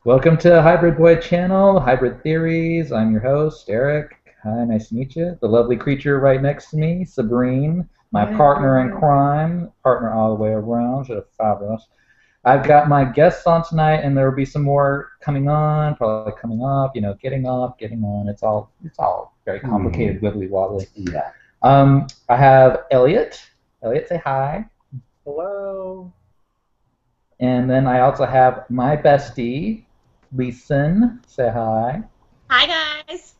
Welcome to HybridBoi channel, Hybrid Theories. I'm your host, Eric. Hi, nice to meet you. The lovely creature right next to me, Sabrine, my partner in crime, partner all the way around. She's fabulous. I've got my guests on tonight, and there will be some more coming on, probably coming up. Getting up, getting on. It's all very complicated, wibbly wobbly. Yeah. I have Elliot. Elliot, say hi. Hello. And then I also have my bestie, Leeson. Say hi. Hi guys.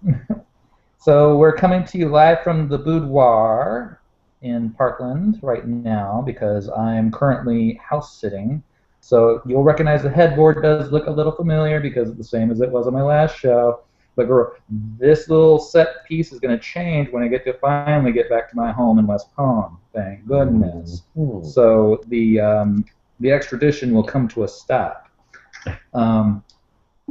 So we're coming to you live from the boudoir in Parkland right now because I'm currently house sitting. So you'll recognize the headboard does look a little familiar because it's the same as it was on my last show. But girl, this little set piece is going to change when I get to finally get back to my home in West Palm. Thank goodness. So the extradition will come to a stop.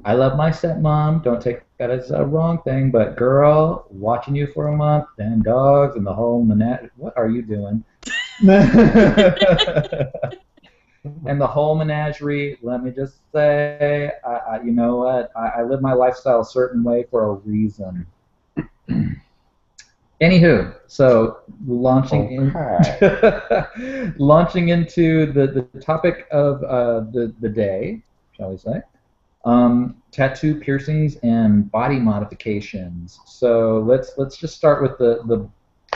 I love my stepmom. Don't take that as a wrong thing, but girl, watching you for a month, and dogs, and the whole menagerie. What are you doing? And the whole menagerie. Let me just say, you know what? I live my lifestyle a certain way for a reason. Anywho, so launching launching into the topic of the day, shall we say? Tattoo piercings and body modifications. So let's just start with the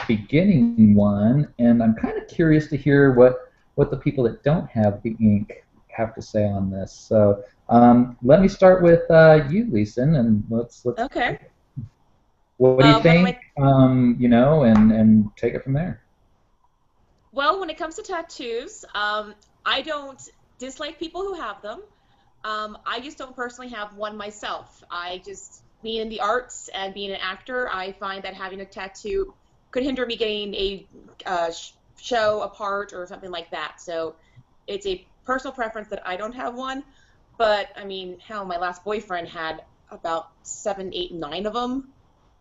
beginning one, and I'm kind of curious to hear what the people that don't have the ink have to say on this. So let me start with you, Leeson, and let's Okay. What do you think? And take it from there. Well, when it comes to tattoos, I don't dislike people who have them. I just don't personally have one myself. Being in the arts and being an actor, I find that having a tattoo could hinder me getting a show, a part, or something like that. So it's a personal preference that I don't have one. But, I mean, hell, my last boyfriend had about 7, 8, 9 of them.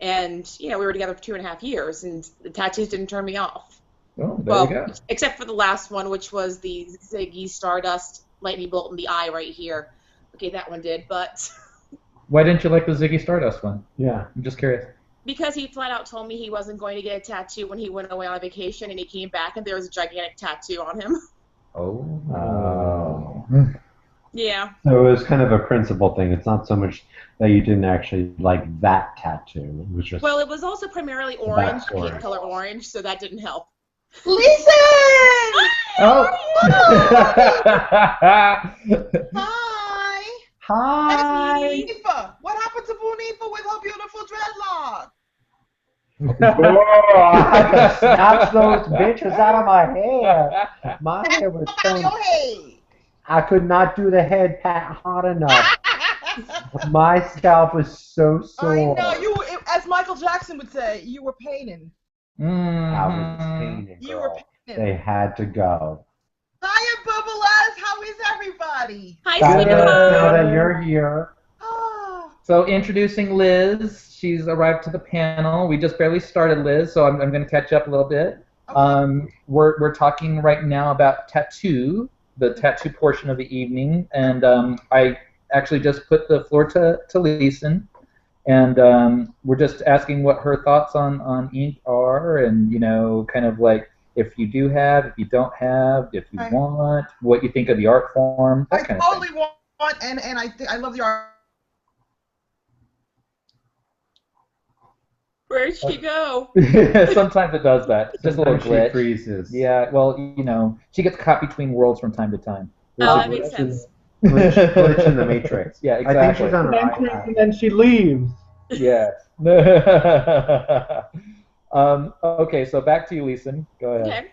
And, we were together for 2.5 years, and the tattoos didn't turn me off. Oh, there you go. Except for the last one, which was the Ziggy Stardust lightning bolt in the eye right here. Okay, that one did, but... Why didn't you like the Ziggy Stardust one? Yeah. I'm just curious. Because he flat out told me he wasn't going to get a tattoo when he went away on a vacation, and he came back and there was a gigantic tattoo on him. Oh. Yeah. So it was kind of a principle thing. It's not so much that you didn't actually like that tattoo. It was just... Well, it was also primarily orange, paint color orange, so that didn't help. Listen! Oh. Hi! Hi! Bunifa! What happened to Bunifa with her beautiful dreadlock? Oh, I had to snatch those bitches out of my hair. My hair was About your head! I could not do the head pat hard enough. My scalp was so sore. I know, as Michael Jackson would say, you were painting. I was painting, You were girl. painting. They had to go. Hiya, Bubbalas! How is everybody? Hi, Good. sweetheart. Now that you're here. Oh, So introducing Liz. She's arrived to the panel. We just barely started, Liz, so I'm going to catch up a little bit. okay. We're talking right now about tattoo, the tattoo portion of the evening, and I actually just put the floor to Leeson, and we're just asking what her thoughts on ink are, and kind of like if you do have, if you don't have, if you want, what you think of the art form, that kind of thing. I totally want, and I love the art. Where'd she go? Sometimes it does that. Just a little glitch. She freezes. Yeah, well, she gets caught between worlds from time to time. Oh, that makes sense. Glitch in the Matrix. Yeah, exactly. I think she's on her iPad. And then she leaves. Yeah. Okay, so back to you, Leeson. Go ahead.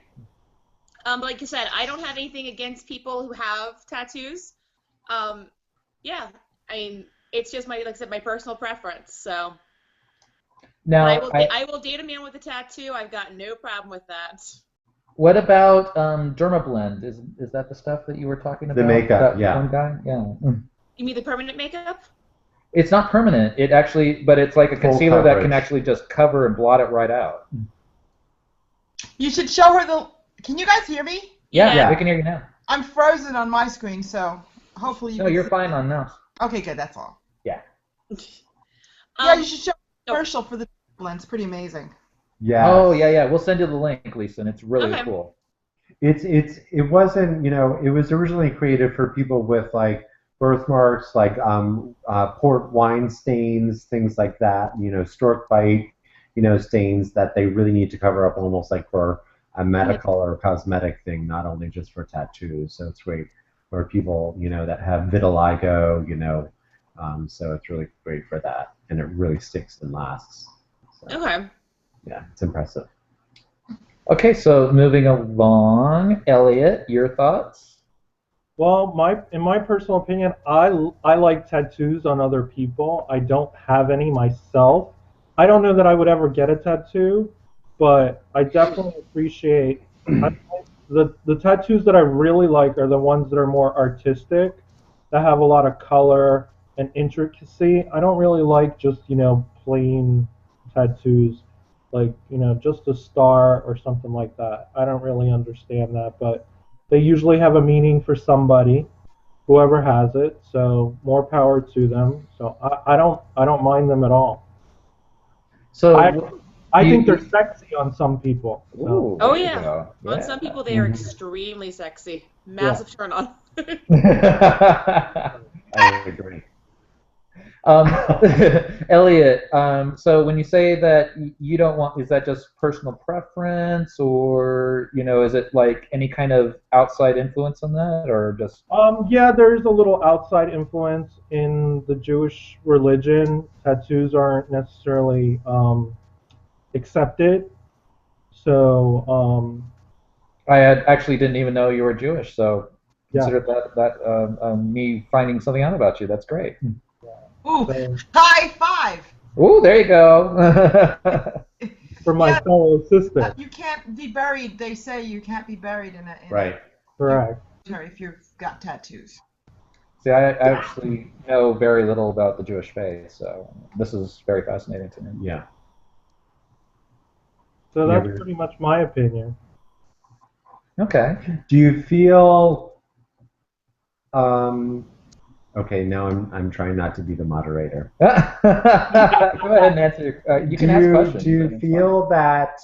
Okay. Like I said, I don't have anything against people who have tattoos. Yeah, I mean, it's just like I said, my personal preference. So. Now, I will date a man with a tattoo. I've got no problem with that. what about Dermablend? Is that the stuff that you were talking about? The makeup, that yeah. One guy? Yeah. You mean the permanent makeup? It's not permanent. But it's like a Full concealer that can coverage. actually just cover and blot it right out. You should show her the. Can you guys hear me? Yeah, Yeah. we can hear you now. I'm frozen on my screen, so hopefully you No, can you're see. fine on now. Okay, good. That's all. Yeah. Yeah, you should show a oh. commercial for the blend. It's pretty amazing. Yes. Oh, yeah. We'll send you the link, Lisa, and it's really Okay. cool. It wasn't, it was originally created for people with like birthmarks, like port wine stains, things like that, stork bite, stains that they really need to cover up, almost like for a medical or cosmetic thing, not only just for tattoos. So it's great for people, that have vitiligo, so it's really great for that, and it really sticks and lasts. So, Okay. yeah, it's impressive. Okay, so moving along, Elliot, your thoughts? Well, in my personal opinion, I like tattoos on other people. I don't have any myself. I don't know that I would ever get a tattoo, but I definitely appreciate the tattoos that I really like are the ones that are more artistic, that have a lot of color and intricacy. I don't really like just, plain tattoos, like, just a star or something like that. I don't really understand that, but they usually have a meaning for somebody, whoever has it. So more power to them. So I don't mind them at all. So, I think you- they're sexy on some people. So. Ooh, Oh, there you yeah. go. On some people, they are Mhm. extremely sexy. Massive turn on. I agree. Elliot, so when you say that you don't want, is that just personal preference, or is it like any kind of outside influence on that, or just? Yeah, there's a little outside influence in the Jewish religion. Tattoos aren't necessarily accepted. So, Actually didn't even know you were Jewish, so yeah. consider that me finding something out about you. That's great. Ooh, So, high five. Ooh, there you go. for my Yeah. fellow sister. You can't be buried. They say you can't be buried in a Right. Correct. cemetery if you've got tattoos. See, I actually know very little about the Jewish faith, so this is very fascinating to me. Yeah. So You that's ever- pretty much my opinion. Okay. Do you feel okay, now I'm trying not to be the moderator. Go ahead and answer. You can ask questions. Do you and it's feel that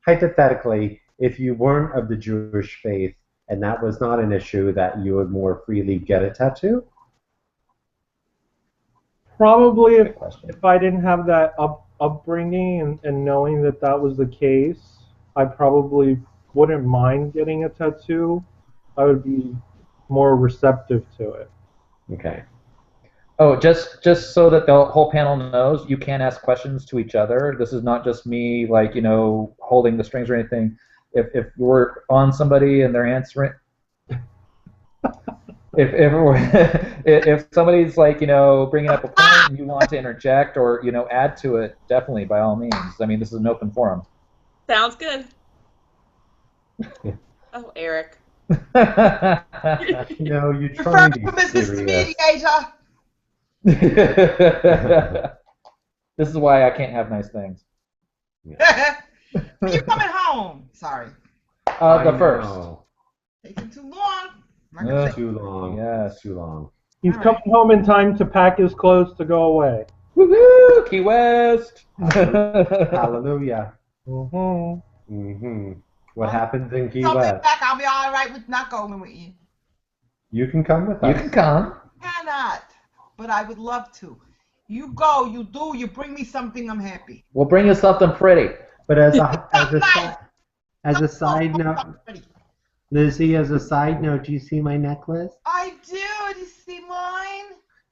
hypothetically, if you weren't of the Jewish faith and that was not an issue, that you would more freely get a tattoo? Probably fine. Good question. if I didn't have that upbringing and knowing that that was the case, I probably wouldn't mind getting a tattoo. I would be more receptive to it. Okay. Oh, just so that the whole panel knows, you can ask questions to each other. This is not just me, like, holding the strings or anything. If we're on somebody and they're answering, if somebody's like, bringing up a point and you want to interject or add to it, definitely by all means. I mean, this is an open forum. Sounds good. Oh, Eric. No, you're Refer trying to to be Mrs. serious. Mediator. This is why I can't have nice things. You coming home? Sorry. The first. know. Taking too long. I'm not gonna say- Too long. Yes. Too long. He's All coming home in time to pack his clothes to go away. Woohoo! Key West. Hallelujah. Mm-hmm. Mm-hmm. What happens in Key Come West? back. I'll be all right with not going with you. You can come with us. You can come. Cannot, but I would love to. You go. You do. You bring me something. I'm happy. We'll bring you something pretty. But as a side note, Lizzie, as a side note, do you see my necklace? I do. Do you see mine?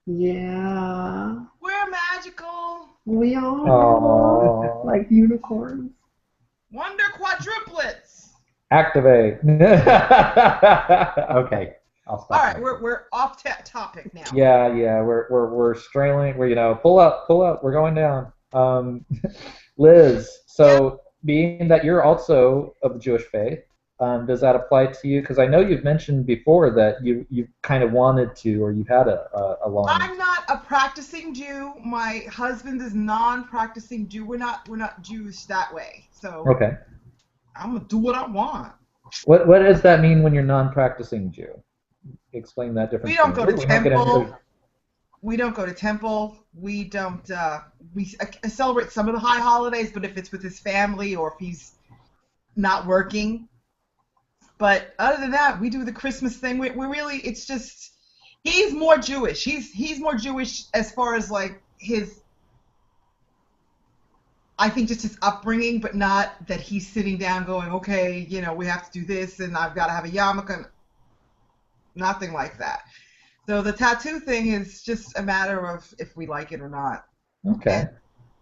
Yeah. We're magical. We are. Aw. Like unicorns. Wonder quadruplets. Activate. Okay. I'll stop. All right, we're off topic now. Yeah. We're strailing. Pull up. We're going down. Liz. So being that you're also of the Jewish faith, does that apply to you? Because I know you've mentioned before that you kind of wanted to, or you've had a long. I'm not a practicing Jew. My husband is non-practicing Jew. We're not Jewish that way. So Okay. I'm gonna do what I want. What does that mean when you're non-practicing Jew? Explain that difference. We don't go to temple. We don't go to temple. We don't. We celebrate some of the high holidays, but if it's with his family or if he's not working. But other than that, we do the Christmas thing. We really, it's just, he's more Jewish. He's more Jewish as far as like his, I think just his upbringing, but not that he's sitting down going, okay, you know, we have to do this and I've got to have a yarmulke. Nothing like that. So the tattoo thing is just a matter of if we like it or not. Okay. And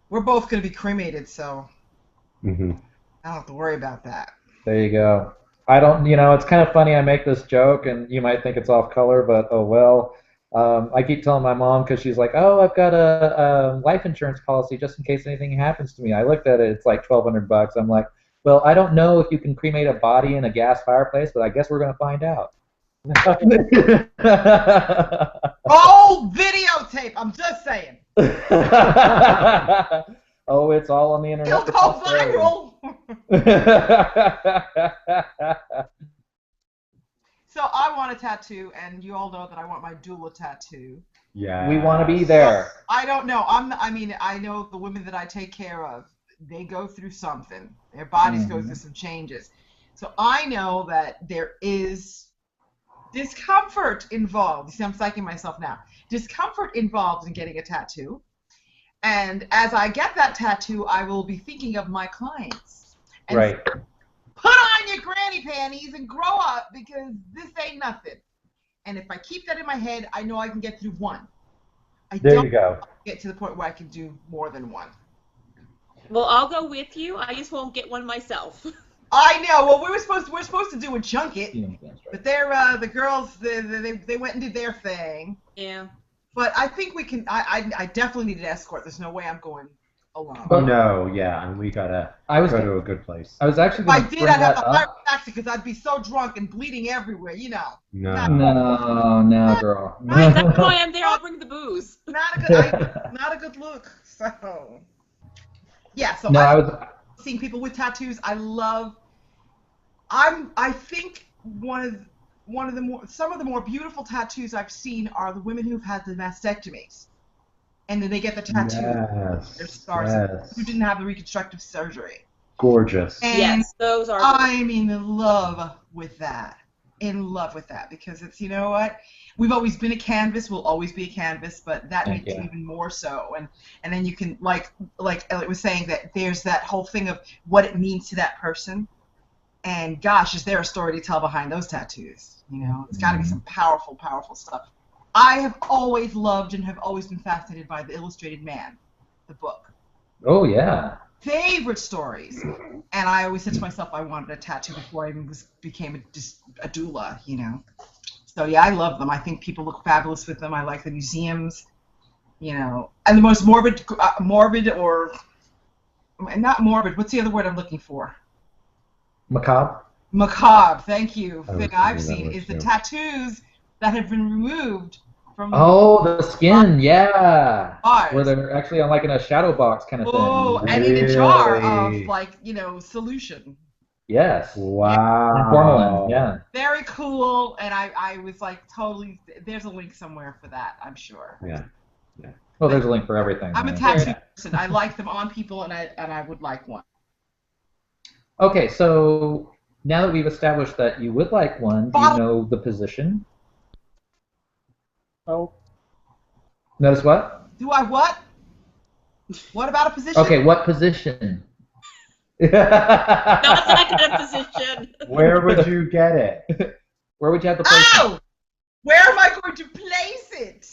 we're both going to be cremated, so Mm-hmm. I don't have to worry about that. There you go. I don't, it's kind of funny. I make this joke, and you might think it's off color, but oh well. I keep telling my mom because she's like, "Oh, I've got a life insurance policy just in case anything happens to me." I looked at it; it's like $1,200. I'm like, "Well, I don't know if you can cremate a body in a gas fireplace, but I guess we're gonna find out." Roll videotape. I'm just saying. Oh, it's all on the internet. It'll go viral. So I want a tattoo, and you all know that I want my doula tattoo. Yeah. We want to be there. I don't know. I know the women that I take care of. They go through something. Their bodies go through some changes. So I know that there is discomfort involved. You see, I'm psyching myself now. Discomfort involved in getting a tattoo. And as I get that tattoo, I will be thinking of my clients. And Right. put on your granny panties and grow up because this ain't nothing. And if I keep that in my head, I know I can get through one. I There don't you go. get to the point where I can do more than one. Well, I'll go with you. I just won't get one myself. I know. Well, we're supposed to do a junket, That's but right. they're the girls. They went and did their thing. Yeah. But I think we can. I definitely need an escort. There's no way I'm going alone. Oh no, yeah, and we gotta go to a good place. I was actually If I going to did, bring I'd have that to hire up. a taxi because I'd be so drunk and bleeding everywhere. You know. No. No, girl. That's why I'm there. I'll bring the booze. Not a good. not a good look. So. Yeah. So No, I I've was. seen people with tattoos. I love. I think some of the more beautiful tattoos I've seen are the women who've had the mastectomies, and then they get the tattoo. Yes. Their scars Yes. who didn't have the reconstructive surgery. Gorgeous. And Yes, those are. I'm in love with that. In love with that because it's, you know what? We've always been a canvas. We'll always be a canvas, but that makes it even more so. And then you can like Elliot was saying that there's that whole thing of what it means to that person. And gosh, is there a story to tell behind those tattoos? You know, it's got to be some powerful, powerful stuff. I have always loved and have always been fascinated by The Illustrated Man, the book. Oh yeah. Favorite stories. And I always said to myself I wanted a tattoo before I even became a doula, you know. So yeah, I love them. I think people look fabulous with them. I like the museums, you know. And the most morbid or not morbid, what's the other word I'm looking for? Macabre. Macabre, thank you. I was Thing I've thinking that seen was is the too. tattoos that have been removed from Oh, the skin, yeah. bars. Where they're actually on like in a shadow box kind of Oh, thing. and in a jar Really? of like, you know, solution. Yes. Wow. Formalin, yeah. Very cool, and I was like totally. There's a link somewhere for that, I'm sure. Yeah. Well, there's a link for everything. I'm a right? tattoo person. I like them on people, and I would like one. Okay, so now that we've established that you would like one, do you know the position? Oh, Notice what? Do I what? What about a position? Okay, what position? Not that kind of position. Where would you get it? Where would you have the place? Oh! Where am I going to place it?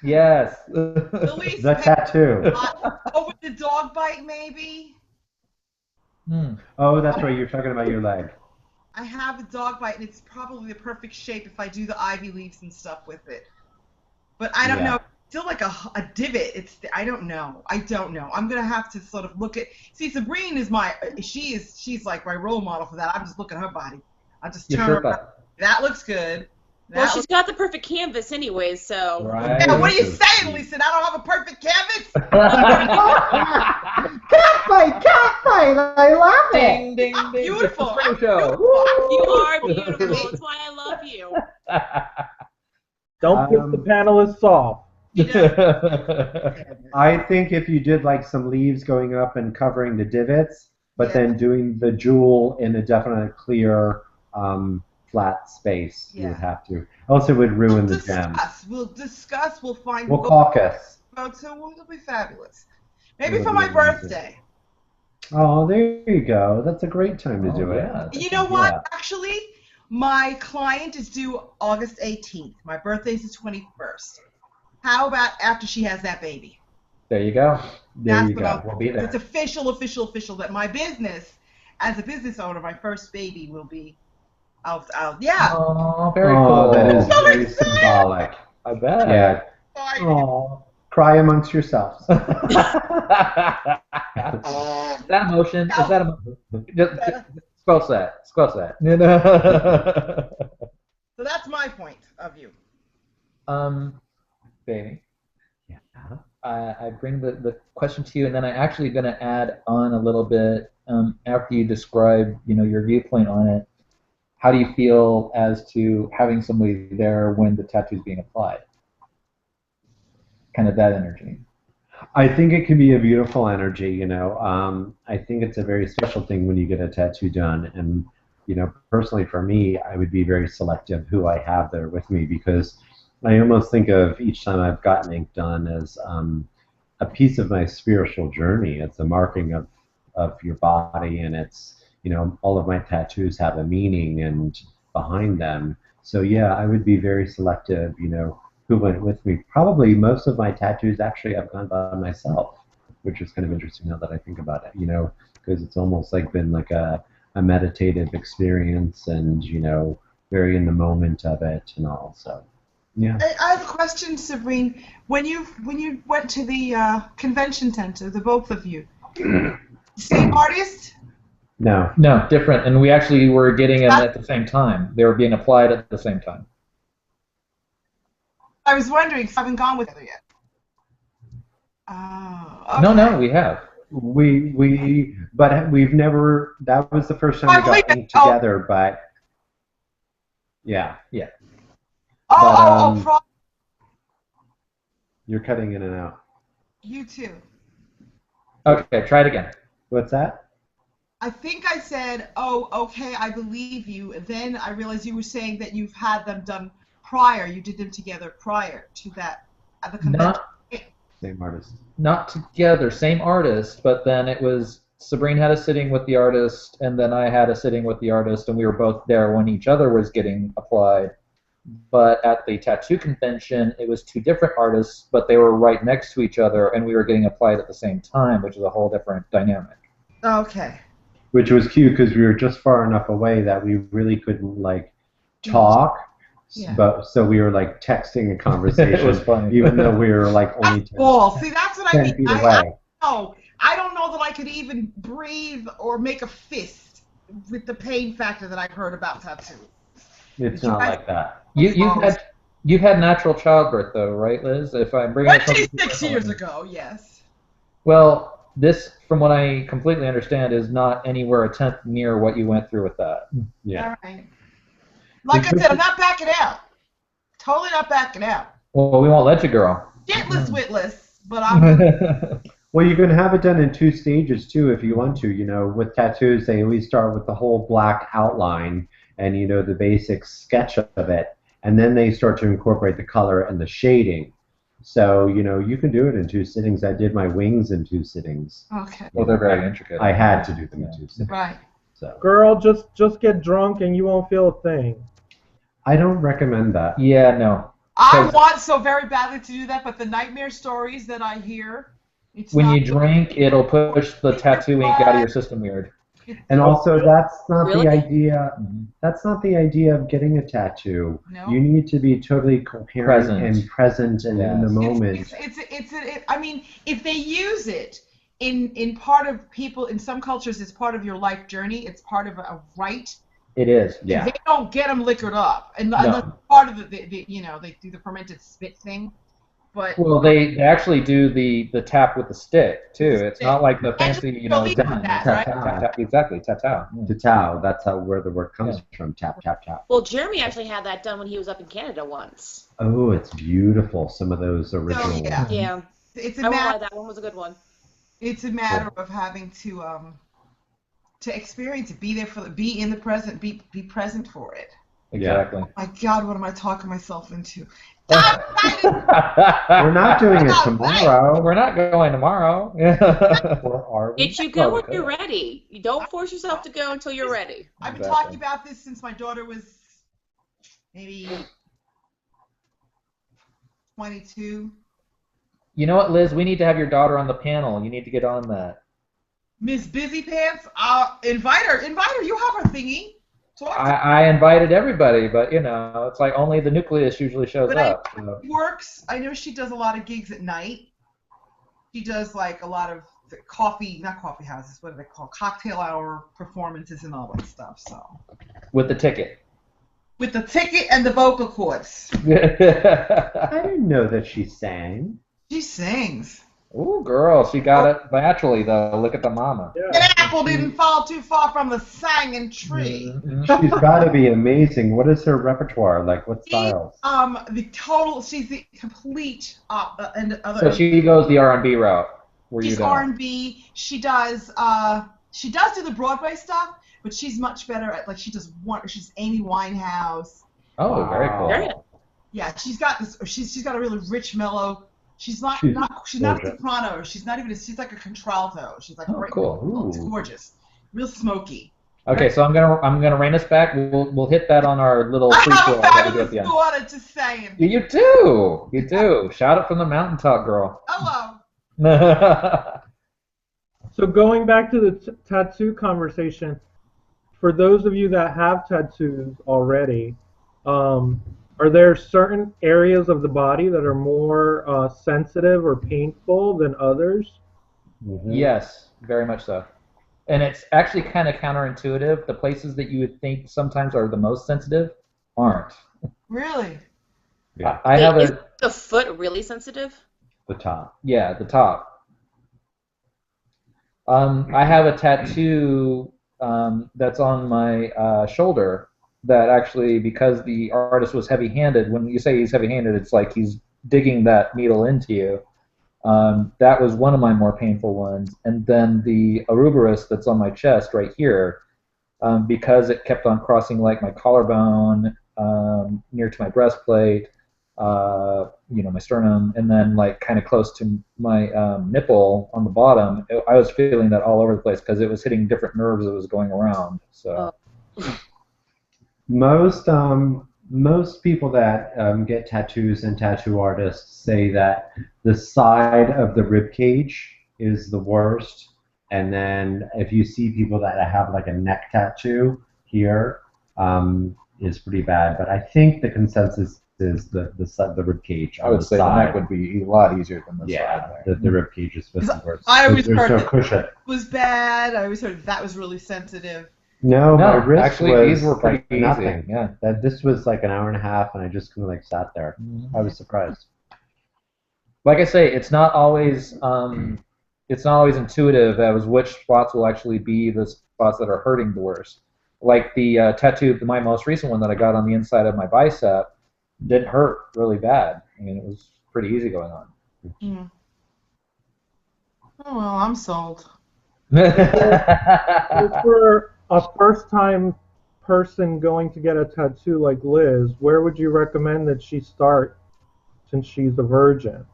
Yes. The least The tattoo. over the dog bite, maybe? Oh, that's right. You're talking about your leg. I have a dog bite, and it's probably the perfect shape if I do the ivy leaves and stuff with it. But I don't Yeah. know. Still like a divot. I don't know. I'm gonna have to sort of look at. See, Sabrine is she's like my role model for that. I'm just looking at her body. I just Your turn her. Sherpa. That looks good. Well, That she's got the perfect canvas anyways, so. Right. Yeah, what are you saying, Lisa? I don't have a perfect canvas. Cat fight! I love Ding, ding, ding. Beautiful. It's the Spring Show. You are beautiful. That's why I love you. Don't piss the panelists off. You know, I think if you did like some leaves going up and covering the divots, but Yeah. then doing the jewel in a definite clear flat space, you would Yeah. have to. Else it would ruin the gem. We'll discuss. We'll find. We'll caucus. So it'll be fabulous. Maybe It'll for be my amazing. birthday. Oh, there you go. That's a great time to Oh, do it. yeah. You know what? Yeah. Actually, my client is due August 18th. My birthday's the 21st. How about after she has that baby? There you go. There you what go. I'll- We'll be there. It's official that my business, as a business owner, my first baby will be. Yeah. Oh, very Oh, cool. that is So very excited. symbolic. I bet. Yeah. I- Oh, cry amongst yourselves. Is that emotion? Is that emotion? Just squelch that. Squelch that. So that's my point of view. Baby, Yeah. I bring the question to you, and then I'm actually going to add on a little bit after you describe, your viewpoint on it. How do you feel as to having somebody there when the tattoo's being applied? Kind of that energy. I think it can be a beautiful energy, I think it's a very special thing when you get a tattoo done. And, personally for me, I would be very selective who I have there with me, because I almost think of each time I've gotten ink done as a piece of my spiritual journey. It's a marking of your body, and it's, all of my tattoos have a meaning and behind them. So yeah, I would be very selective, who went with me. Probably most of my tattoos actually I've gone by myself, which is kind of interesting now that I think about it, because it's almost like been like a meditative experience, and, very in the moment of it and all. So yeah. I have a question, Sabrine. When you went to the convention center, the both of you, same artist? No. No, different. And we actually were getting them at the same time. They were being applied at the same time. I was wondering, 'cause I haven't gone with her yet. Oh, okay. No, we have. But we've never. That was the first time I we believe got it. inked together. But yeah, Oh, you're cutting in and out. you too. Okay, try it again. What's that? I think I said, oh, okay, I believe you. And then I realized you were saying that you've had them done prior. You did them together prior to that at the convention. Same artist. Not together, same artist, but then it was Sabrine had a sitting with the artist, and then I had a sitting with the artist, and we were both there when each other was getting applied. But at the tattoo convention, it was two different artists, but they were right next to each other, and we were getting applied at the same time, which is a whole different dynamic. Okay. Which was cute because we were just far enough away that we really couldn't talk. Yeah. But so we were texting a conversation. It was funny. Even though we were only 10, See, that's what I 10 mean. feet away. I don't know that I could even breathe or make a fist with the pain factor that I've heard about tattoo. It's not like that. You've had natural childbirth though, right, Liz? If I'm bringing up something 26 years ago, yes. Well, this, from what I completely understand, is not anywhere a tenth near what you went through with that. Yeah. All right. Like I said, I'm not backing out. Totally not backing out. Well, we won't let you, girl. Shitless, witless, but I'm. Well, you can have it done in 2 stages too if you want to. With tattoos, they always start with the whole black outline and the basic sketch of it, and then they start to incorporate the color and the shading. So you can do it in 2 sittings. I did my wings in 2 sittings. Okay. Well, they're very intricate. I had to do them in 2 sittings. Right. So Girl, just get drunk and you won't feel a thing. I don't recommend that. Yeah, no. I want so very badly to do that, but the nightmare stories that I hear. When you drink, it'll push the tattoo ink out of your system weird. And also, that's not Really? the idea. That's not the idea of getting a tattoo. No. You need to be totally coherent and present and in the Yes. moment. I mean, if they use it in part of people, in some cultures, it's part of your life journey. It's part of a rite. It is. Yeah. They don't get them liquored up, and No. that's part of the they do the fermented spit thing. but Well, they actually do the tap with the stick too. It's not like the And fancy, well, we done. have that, It's right? tap, tap, exactly, tap, tap. To tau, that's where the word comes from. Tap, tap, tap. Well, Jeremy actually had that done when he was up in Canada once. Oh, it's beautiful. Some of those original yeah. ones. Yeah. It's I a won't lie, matter. that one was a good one. It's a matter of having to experience it, be in the present, be present for it. Exactly. Oh my God, what am I talking myself into? We're not doing it tomorrow. We're not going tomorrow. Or are we? It should go Oh, when we you're could. ready. You don't force yourself to go until you're ready. I've been Exactly. talking about this since my daughter was maybe 22. You know what, Liz? We need to have your daughter on the panel. You need to get on that. Miss Busy Pants, invite her. You have her thingy. I invited everybody, but it's like only the nucleus usually shows up. So. It works. I know she does a lot of gigs at night. She does like a lot of not coffee houses, what do they call, cocktail hour performances and all that stuff. So With the ticket. with the ticket and the vocal cords. I didn't know that she sang. She sings. Ooh, girl, she got it naturally though. Look at the mama. An apple didn't fall too far from the singing tree. She's got to be amazing. What is her repertoire? Like, what styles? She's the complete and other. So she goes the R&B route. She's R&B. She does do the Broadway stuff, but she's much better at she's Amy Winehouse. Oh, very cool. Very nice. Yeah, she's got this. She's got a really rich mellow. She's not a soprano. She's not even. She's like a contralto. She's like great. Cool. It's gorgeous, real smoky. Okay, so I'm gonna rein us back. We'll hit that on our little free throw that we do at the end. Daughter, just saying. You do. Shout it from the mountaintop, girl. Hello. So going back to the tattoo conversation, for those of you that have tattoos already, are there certain areas of the body that are more sensitive or painful than others? Mm-hmm. Yes, very much so. And it's actually kind of counterintuitive. The places that you would think sometimes are the most sensitive aren't. Really? Yeah. I have Is the foot really sensitive? The top. Yeah, the top. I have a tattoo that's on my shoulder that actually, because the artist was heavy-handed, when you say he's heavy-handed, it's like he's digging that needle into you. That was one of my more painful ones. And then the Ouroboros that's on my chest right here, because it kept on crossing like my collarbone, near to my breastplate, my sternum, and then like kind of close to my nipple on the bottom. I was feeling that all over the place because it was hitting different nerves that was going around. So. Most people that get tattoos and tattoo artists say that the side of the rib cage is the worst, and then if you see people that have like a neck tattoo here, is pretty bad. But I think the consensus is the rib cage. I would say the neck would be a lot easier than the side. side. The rib cage is supposed to be worse. I always There's heard no it cushion. was bad. I always heard that was really sensitive. No, my wrist actually, was these were pretty like nothing. easy. Yeah. This was like an hour and a half, and I just kind of like sat there. I was surprised. Like I say, it's not always intuitive as which spots will actually be the spots that are hurting the worst. Like the tattoo, my most recent one that I got on the inside of my bicep, didn't hurt really bad. I mean, it was pretty easy going on. Mm. Oh well, I'm sold. For a first-time person going to get a tattoo like Liz, where would you recommend that she start since she's a virgin?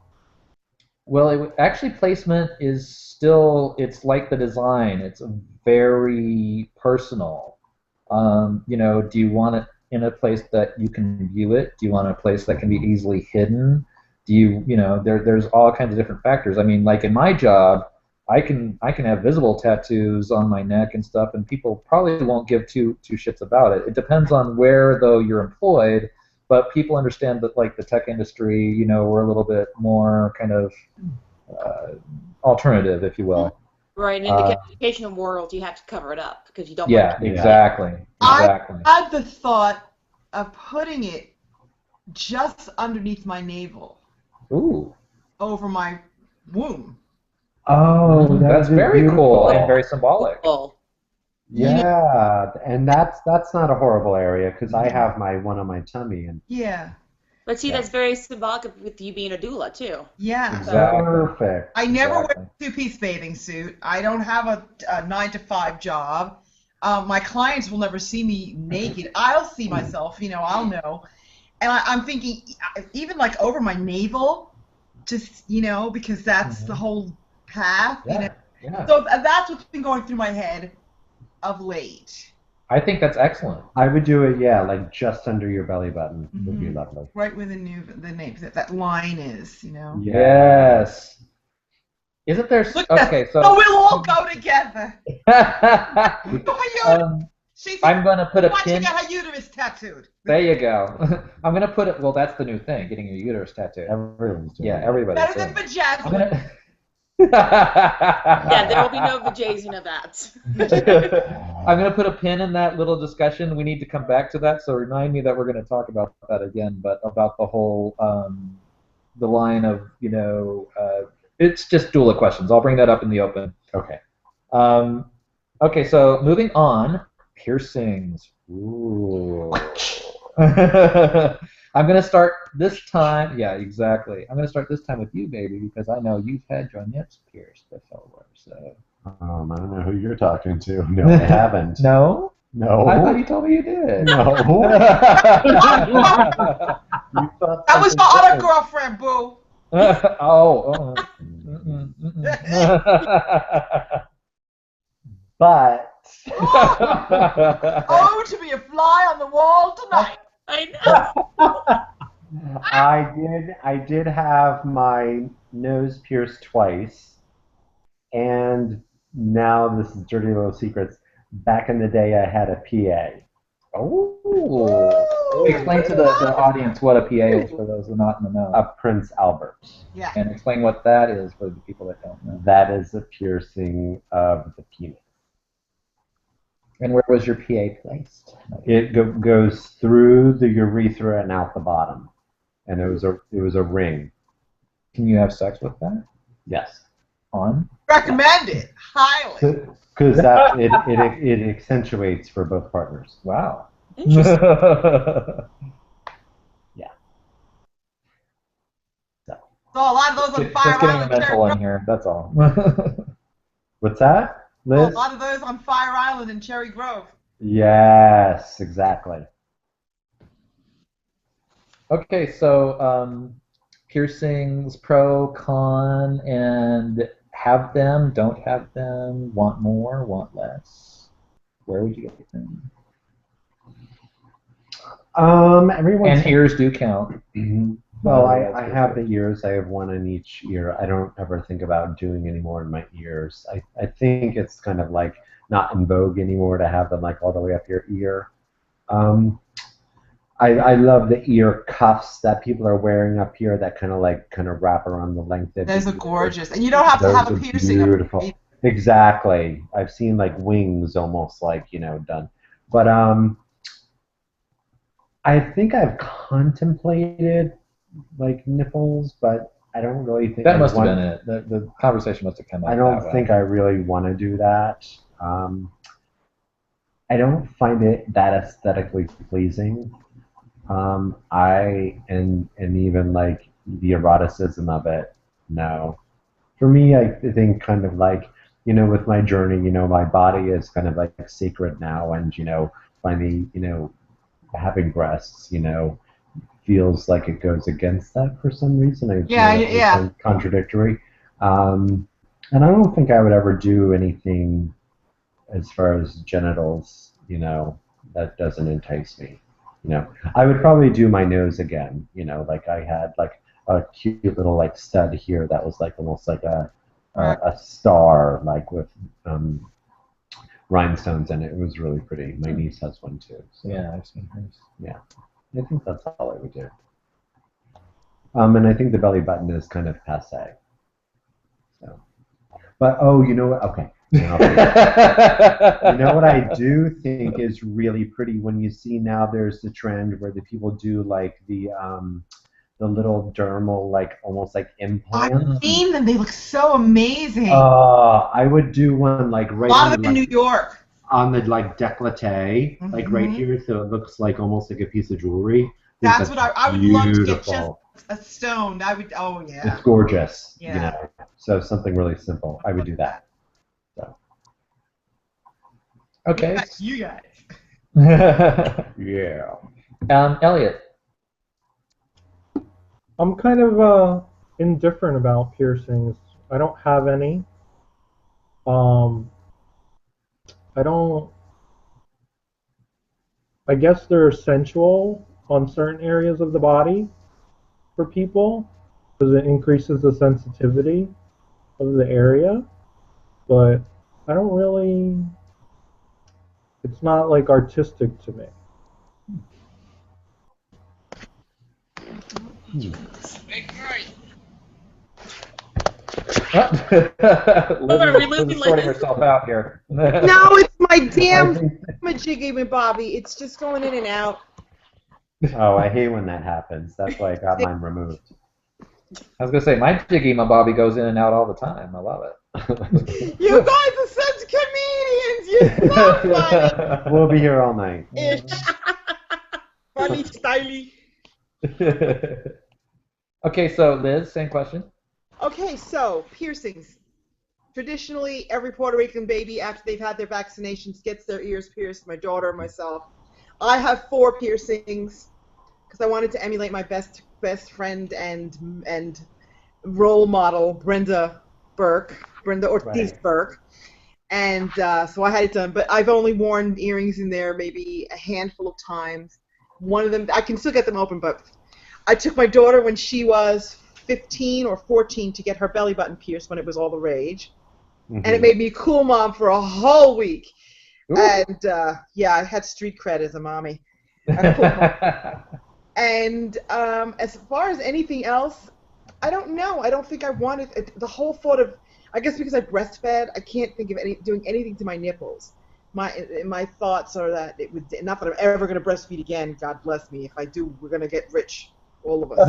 Well, actually, placement is still, it's like the design. It's very personal. Do you want it in a place that you can view it? Do you want a place that can be easily hidden? There's all kinds of different factors. I mean, like in my job, I can have visible tattoos on my neck and stuff, and people probably won't give two shits about it. It depends on where, though, you're employed, but people understand that, like, the tech industry, we're a little bit more kind of alternative, if you will. Right, and in the educational world, you have to cover it up because you don't Yeah, want exactly. I had the thought of putting it just underneath my navel. Ooh. over my womb. Oh, That's is very cool and beautiful. very symbolic. Cool. Yeah, and that's not a horrible area because I have my one on my tummy and Yeah. But see, Yeah. that's very symbolic with you being a doula too. Yeah. Exactly. perfect. I never Exactly. wear a two-piece bathing suit. I don't have a 9 to 5 job. My clients will never see me naked. I'll see myself, I'll know. And I'm thinking, even like over my navel, just, because that's the whole path, Yeah. Yeah. So that's what's been going through my head of late. I think that's excellent. I would do it, yeah, like just under your belly button would be Mhm. lovely. Right where the name, that line is, Yes. Isn't there? Look Okay, so. Oh, we'll all go together. She's I'm gonna put a watching pin. got her uterus tattooed. There you go. I'm gonna put it. Well, that's the new thing, getting your uterus tattooed. Everyone's doing Yeah, it. everybody's Better doing than it. vajazzling. I'm gonna. Yeah, there will be no vajayzing of that. I'm gonna put a pin in that little discussion. We need to come back to that. So remind me that we're gonna talk about that again, but about the whole the line of it's just doula questions. I'll bring that up in the open. Okay. Okay, so moving on, piercings. Ooh. I'm gonna start this time. Yeah, exactly. I'm gonna start this time with you, baby, because I know you've had your nips pierced before. So. I don't know who you're talking to. No, I haven't. No. No. I thought you told me you did. No. That was your other girlfriend, boo. Oh. But Oh, to be a fly on the wall tonight. I know. I did have my nose pierced twice, and now this is dirty little secrets. Back in the day, I had a PA. Oh. Explain to the audience what a PA is for those who are not in the know. A Prince Albert. Yeah. And explain what that is for the people that don't know. That is a piercing of the penis. And where was your PA placed? It goes through the urethra and out the bottom, and it was a ring. Can you have sex with that? Yes. On? Recommend it highly. Because that it accentuates for both partners. Wow. Interesting. Yeah. So a lot of those on Fire Just getting a Island. mental one here. That's all. What's that, A Liz? lot of those on Fire Island and Cherry Grove. Yes, exactly. Okay, so piercings, pro, con, and have them, don't have them, want more, want less. Where would you get them? Everyone's And ears do count. Well, I have the ears. I have one in each ear. I don't ever think about doing any more in my ears. I think it's kind of like not in vogue anymore to have them like all the way up your ear. I love the ear cuffs that people are wearing up here that kind of wrap around the length of Those the are ear. gorgeous, and you don't have to Those have a are piercing. beautiful. Exactly. I've seen like wings almost like done. But I think I've contemplated like nipples, but I don't really think That must have been it. The conversation must have come up. I don't think I really want to do that. I don't find it that aesthetically pleasing. And even like the eroticism of it, no. For me, I think kind of like with my journey, my body is kind of like sacred now, and finally, having breasts, feels like it goes against that for some reason. I feel like it's contradictory. And I don't think I would ever do anything as far as genitals, that doesn't entice me. I would probably do my nose again, like I had like a cute little like stud here that was like almost like a star, like with rhinestones in it. It was really pretty. My niece has one too. So. Yeah, I've seen hers. Yeah, I think that's all I would do. And I think the belly button is kind of passe. So, but you know what? Okay. You know what I do think is really pretty when you see now there's the trend where the people do like the the little dermal, like almost like I've implants. seen them. They look so amazing. I would do one like A right lot on of the them in like New York. on the like décolleté, like right Mhm. here, so it looks like almost like a piece of jewelry. I think That's that's what I would love to get just beautiful. a stone. I would. Oh It's yeah. gorgeous, you Yeah. know. So something really simple. I would do that. So Okay. You guys. yeah. Elliot. I'm kind of indifferent about piercings. I don't have any. Um, I don't. I guess they're sensual on certain areas of the body for people because it increases the sensitivity of the area. But I don't really. It's not like artistic to me. Liz reliving is sorting Liz. herself out here. No, it's my I damn think. jiggy with Bobby. It's just going in and out. Oh, I hate when that happens. That's why I got mine removed. I was gonna say my jiggy, my Bobby goes in and out all the time. I love it. You guys are such comedians. You're so funny. We'll be here all night. Ish. Funny, styly. Okay, so Liz, same question. Okay, so piercings. Traditionally, every Puerto Rican baby, after they've had their vaccinations, gets their ears pierced. My daughter and myself. I have 4 piercings because I wanted to emulate my best friend and role model, Brenda Ortiz Right. Burke. And so I had it done, but I've only worn earrings in there maybe a handful of times. One of them, I can still get them open, but I took my daughter when she was 15 or 14 to get her belly button pierced when it was all the rage. And it made me a cool mom for a whole week. Ooh. And yeah, I had street cred as a mommy. And as far as anything else, I don't know. I don't think I wanted the whole thought of. I guess because I breastfed, I can't think of doing anything to my nipples. My thoughts are that it would not that I'm ever going to breastfeed again. God bless me. If I do, we're going to get rich, all of us.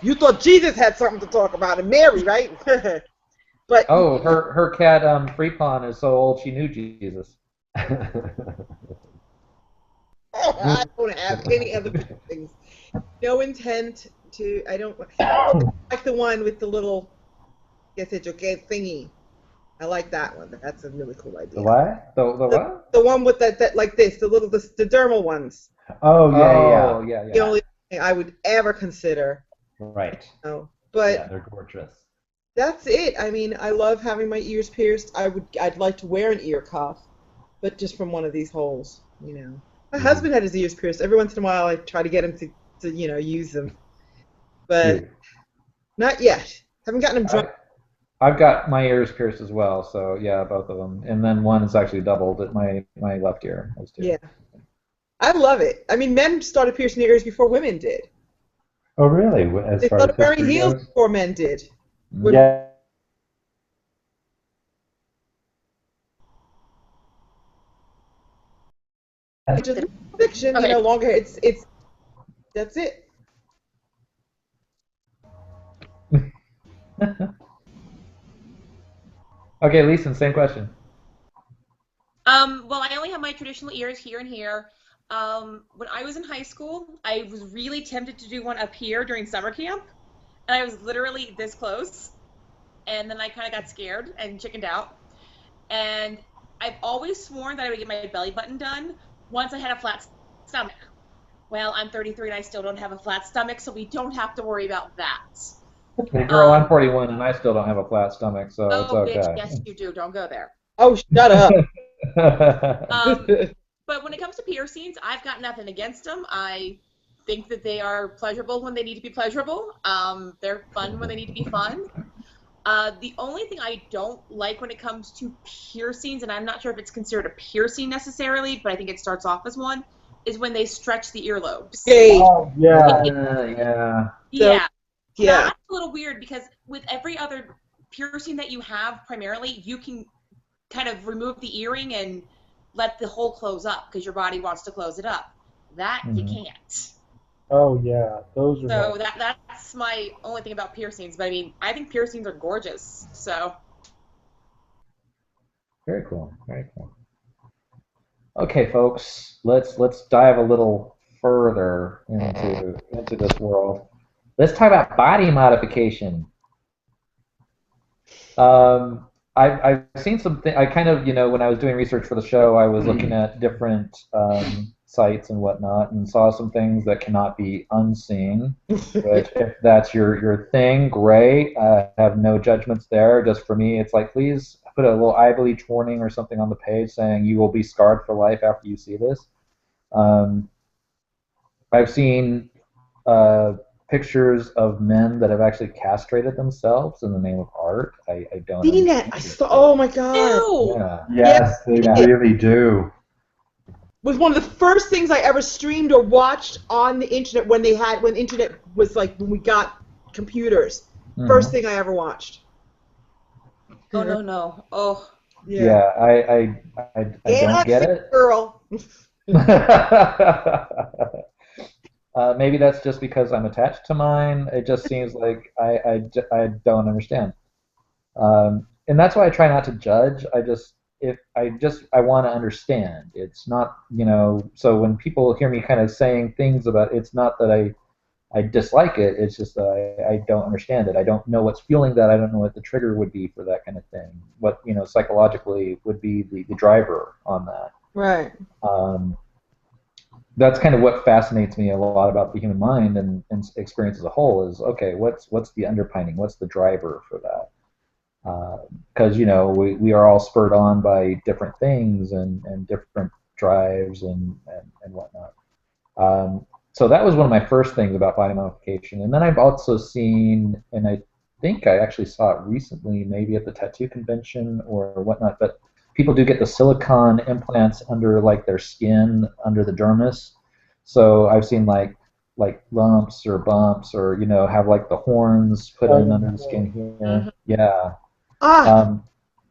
You thought Jesus had something to talk about, and Mary, right? But oh, her cat Freepon is so old she knew Jesus. I don't have any other things. No intent to. I don't like the one with the little. Guess it's okay thingy. I like that one. That's a really cool idea. The what? The what? The one with that like this, the dermal ones. Oh, yeah, Oh, yeah. yeah. The only thing I would ever consider. Right. No, but Yeah, they're gorgeous. that's it. I mean, I love having my ears pierced. I'd like to wear an ear cuff, but just from one of these holes, you know. My husband had his ears pierced. Every once in a while, I try to get him to use them, but Cute. not yet. Haven't gotten him drunk. I've got my ears pierced as well, so yeah, both of them. And then one is actually doubled at my left ear. Those two. Yeah, I love it. I mean, men started piercing their ears before women did. Oh, really? As They far started as wearing history heels goes? before men did. Yeah. Just fiction, Okay. longer. It's that's it. Okay, Lisa, same question. Well, I only have my traditional ears here and here. When I was in high school, I was really tempted to do one up here during summer camp, and I was literally this close. And then I kind of got scared and chickened out. And I've always sworn that I would get my belly button done once I had a flat stomach. Well, I'm 33 and I still don't have a flat stomach, so we don't have to worry about that. Hey, girl, I'm 41 and I still don't have a flat stomach, so it's Oh, okay. bitch, yes you do. Don't go there. Oh, shut up. But when it comes to piercings, I've got nothing against them. I think that they are pleasurable when they need to be pleasurable. They're fun when they need to be fun. The only thing I don't like when it comes to piercings, and I'm not sure if it's considered a piercing necessarily, but I think it starts off as one, is when they stretch the earlobes. Hey, Oh yeah. yeah. Yeah. yeah. That's a little weird because with every other piercing that you have, primarily, you can kind of remove the earring and let the hole close up because your body wants to close it up. That you can't. Oh yeah, those are So nice. that's my only thing about piercings. But I mean, I think piercings are gorgeous. So Very cool. Very cool. Okay, folks, let's dive a little further into this world. Let's talk about body modification. I've seen something. I kind of, when I was doing research for the show, I was looking at different sites and whatnot, and saw some things that cannot be unseen. Which, if that's your thing, great. I have no judgments there. Just for me, it's like, please put a little eye bleach warning or something on the page saying you will be scarred for life after you see this. Um, I've seen uh, pictures of men that have actually castrated themselves in the name of art. I don't Seen that? understand I it. saw. Oh my god! ew. Yeah, Yeah, Yes, they yeah. it really do. was one of the first things I ever streamed or watched on the internet when internet was like when we got computers. First Hmm. thing I ever watched. Oh no no. Oh. Yeah. Yeah, I Get don't out get there, it. girl. Maybe that's just because I'm attached to mine. It just seems like I don't understand. And that's why I try not to judge. I just if I just I want to understand. It's not, so when people hear me kind of saying things about it's not that I dislike it. It's just that I don't understand it. I don't know what's fueling that. I don't know what the trigger would be for that kind of thing. What, psychologically would be the driver on that. Right. Um, that's kind of what fascinates me a lot about the human mind and experience as a whole is, okay, what's the underpinning? What's the driver for that? Because we are all spurred on by different things and different drives and whatnot. So that was one of my first things about body modification. And then I've also seen, and I think I actually saw it recently, maybe at the tattoo convention or whatnot, but people do get the silicone implants under like their skin, under the dermis. So I've seen like lumps or bumps or have like the horns put Oh in yeah. under the skin here. Mhm. Yeah. Ah, Um,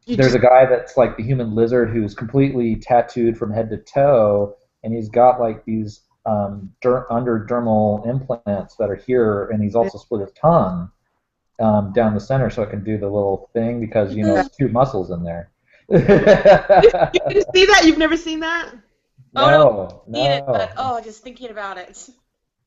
you there's just a guy that's like the human lizard who's completely tattooed from head to toe, and he's got like these underdermal implants that are here, and he's also split his tongue down the center so it can do the little thing because Mhm. it's two muscles in there. you didn't see that? You've never seen that? Oh no, No, I've seen it, but no. oh, just thinking about it.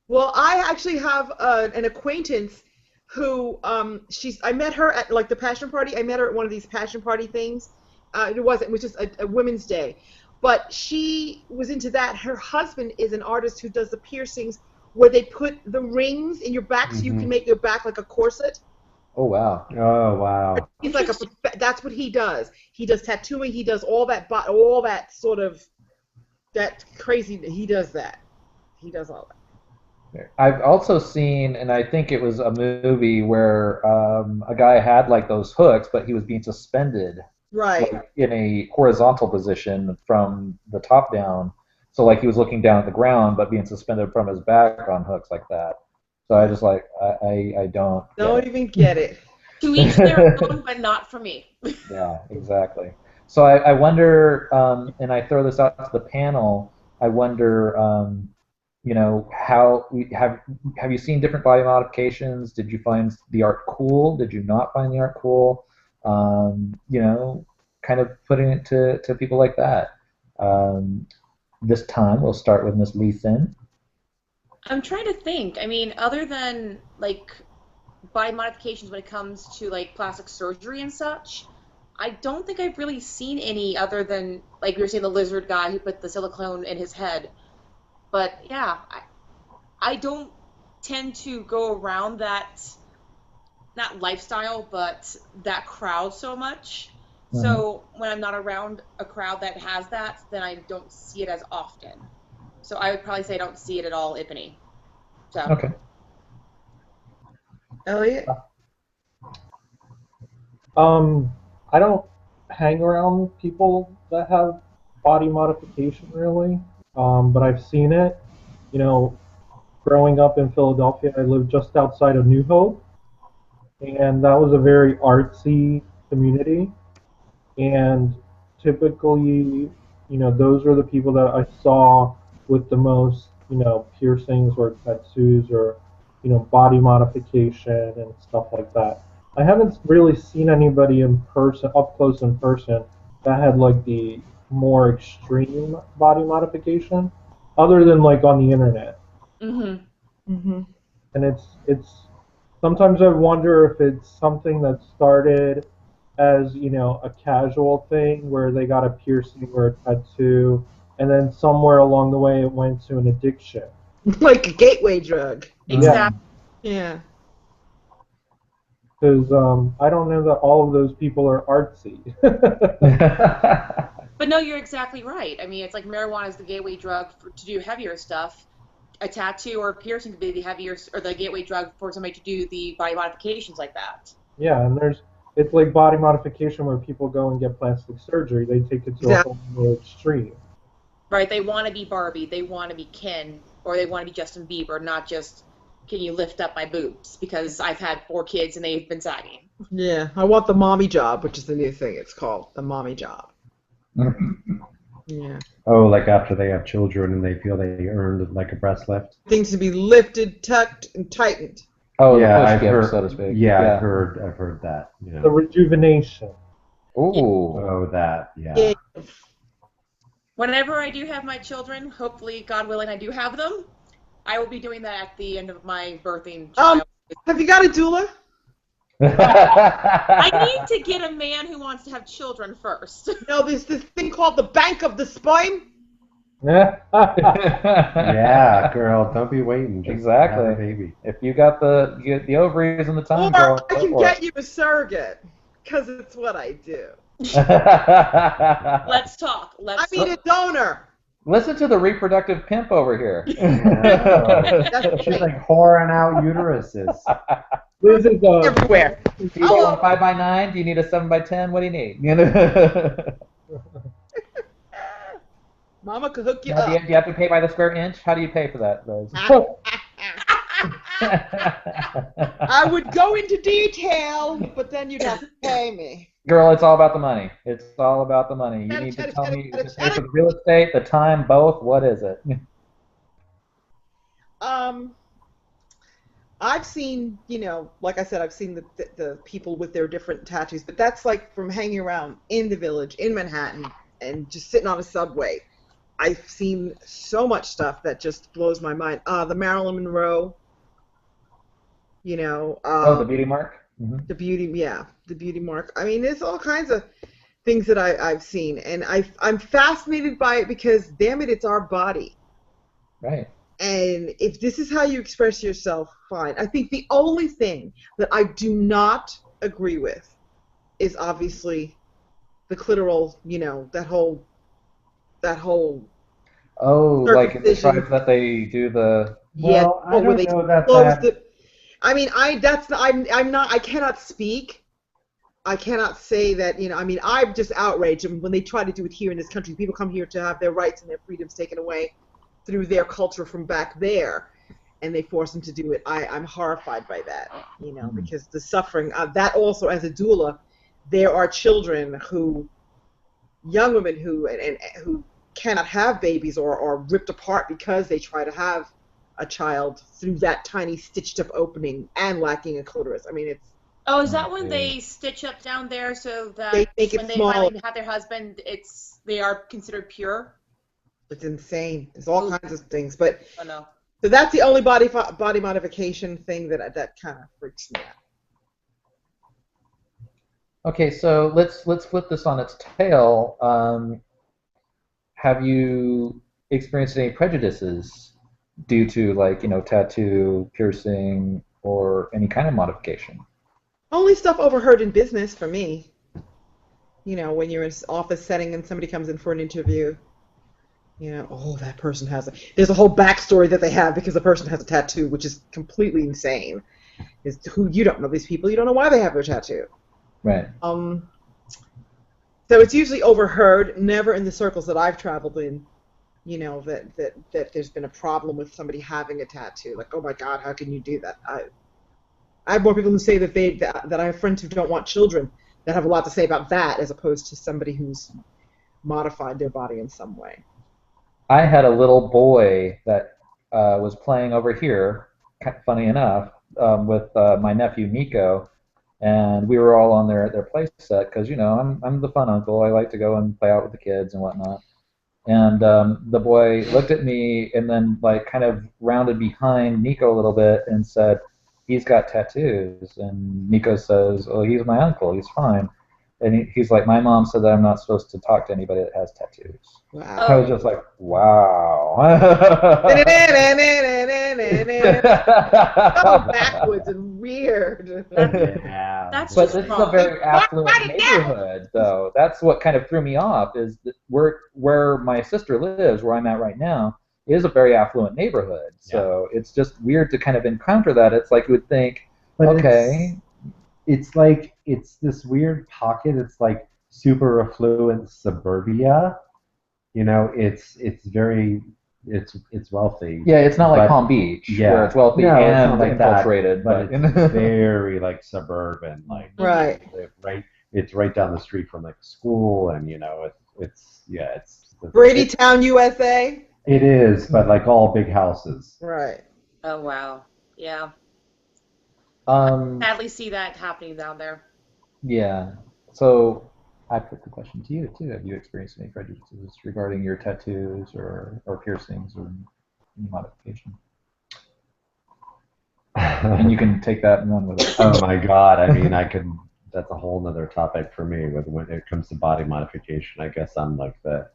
Well, I actually have an acquaintance who I met her at like the passion party. I met her at one of these passion party things. It was just a women's day, but she was into that. Her husband is an artist who does the piercings where they put the rings in your back so you can Hmm. make your back like a corset. Oh wow. Oh, wow. He's like Interesting. that's what he does. He does tattooing. He does all that sort of that crazy. He does that. He does all that. I've also seen, and I think it was a movie where a guy had like those hooks, but he was being suspended Right. like in a horizontal position from the top down. So like he was looking down at the ground, but being suspended from his back on hooks like that. So I just like I don't get Don't even get it. To each their it. own, but not for me. Yeah, exactly. So I wonder, and I throw this out to the panel. I wonder, how have you seen different body modifications? Did you find the art cool? Did you not find the art cool? Kind of putting it to people like that. This time we'll start with Miss Leeson. I'm trying to think. I mean, other than like body modifications when it comes to like plastic surgery and such, I don't think I've really seen any other than like we were saying the lizard guy who put the silicone in his head. But yeah, I don't tend to go around that not lifestyle, but that crowd so much. Mhm. So when I'm not around a crowd that has that, then I don't see it as often. So I would probably say I don't see it at all, if any. So Okay. Elliot? Um, I don't hang around people that have body modification really, but I've seen it. You know, growing up in Philadelphia, I lived just outside of New Hope, and that was a very artsy community. And typically, those were the people that I saw with the most, piercings or tattoos or body modification and stuff like that. I haven't really seen anybody in person, up close in person, that had like the more extreme body modification, other than like on the internet. Mhm. Mhm. And it's sometimes I wonder if it's something that started as a casual thing where they got a piercing or a tattoo, and then somewhere along the way it went to an addiction. Like a gateway drug. Yeah, Exactly. Yeah. because I don't know that all of those people are artsy. But no, you're exactly right. I mean, it's like marijuana is the gateway drug to do heavier stuff. A tattoo or a piercing could be the heavier or the gateway drug for somebody to do the body modifications like that. Yeah, and it's like body modification where people go and get plastic surgery. They take it to a Exactly. whole new extreme. Right? They want to be Barbie, they want to be Ken, or they want to be Justin Bieber, not just can you lift up my boobs because I've had 4 kids and they've been sagging. Yeah. I want the mommy job, which is the new thing. It's called the mommy job. Yeah. Oh, like after they have children and they feel they earned like a breast lift. Things to be lifted, tucked, and tightened. Oh, Yeah, the push I've gift, heard. so to speak. Yeah, I've heard that. The rejuvenation. Ooh. Oh, that. Yeah. Yeah. Whenever I do have my children, hopefully, God willing, I do have them, I will be doing that at the end of my birthing child. Have you got a doula? I need to get a man who wants to have children first. No, there's this thing called the bank of the sperm. Yeah, girl, don't be waiting. Just Exactly. have a baby. If you got the ovaries and the time, Or girl, I go can for get you a surrogate, because it's what I do. it. Let's talk. I mean a donor. Listen to the reproductive pimp over here. That's the She's thing. like whoring out uteruses. This is Everywhere. Do you want a 5x9? Do you need a 7x10? What do you need? Mama could hook you Now, do up. you have to pay by the square inch? How do you pay for that, Rose? I would go into detail, but then you'd have to pay me. Girl, it's all about the money. It's all about the money. You need to tell me to pay for the real estate, the time, both. What is it? I've seen, like I said, I've seen the people with their different tattoos, but that's like from hanging around in the Village, in Manhattan, and just sitting on a subway. I've seen so much stuff that just blows my mind. The Marilyn Monroe, The beauty mark? Mm-hmm. the beauty mark. I mean, there's all kinds of things that I've seen, and I'm fascinated by it because, damn it, it's our body. Right. And if this is how you express yourself, fine. I think the only thing that I do not agree with is obviously the clitoral, that whole Oh, like in the circumcision. tribes that they do the... Well, I where don't they know that close that. I mean, I'm not, I cannot speak. I cannot say that, I'm just outraged. When they try to do it here in this country, people come here to have their rights and their freedoms taken away through their culture from back there, and they force them to do it. I'm horrified by that, because the suffering, that also, as a doula, there are children young women who cannot have babies or are ripped apart because they try to have a child through that tiny stitched up opening and lacking a clitoris. I mean, it's... Oh, is that when they stitch up down there so that They make it when they small. finally have their husband, they are considered pure? It's insane. There's all kinds of things, but Oh no. so that's the only body modification thing that kind of freaks me out. Okay, so let's flip this on its tail. Have you experienced any prejudices due to, like, tattoo, piercing, or any kind of modification? Only stuff overheard in business for me. When you're in an office setting and somebody comes in for an interview. That person there's a whole backstory that they have because the person has a tattoo, which is completely insane. You don't know these people, you don't know why they have their tattoo. Right. So it's usually overheard, never in the circles that I've traveled in, that there's been a problem with somebody having a tattoo. Like, oh my God, how can you do that? I have more people who say that I have friends who don't want children that have a lot to say about that, as opposed to somebody who's modified their body in some way. I had a little boy that was playing over here, funny enough, with my nephew Nico, and we were all on their play set because I'm the fun uncle. I like to go and play out with the kids and whatnot. And the boy looked at me and then like kind of rounded behind Nico a little bit and said, "He's got tattoos." And Nico says, "Oh, he's my uncle. He's fine." And he's like, "My mom said that I'm not supposed to talk to anybody that has tattoos." I was Wow. just like, "Wow." So backwards and weird. Yeah. That's But just this is a wrong. very affluent neighborhood, though. That's what kind of threw me off. Is that where my sister lives, where I'm at right now, is a very affluent neighborhood. So it's just weird to kind of encounter that. It's like you would think, But okay, it's like it's this weird pocket. It's like super affluent suburbia. You know, it's very it's wealthy. yeah, it's not like But Palm Beach where yeah, it's wealthy no, it's not and like that. infiltrated, But but it's very like suburban. Like Right. right, it's right down the street from like a school, and it's yeah, Brady Town, USA. it is, but like all big houses. Right. Oh wow. Yeah. um, Sadly see that happening down there. yeah. So I put the question to you too. Have you experienced any prejudices regarding your tattoos or piercings or any modification? And you can take that and run with it. Oh my God! I mean, I could. That's a whole nother topic for me. When it comes to body modification, I guess I'm like the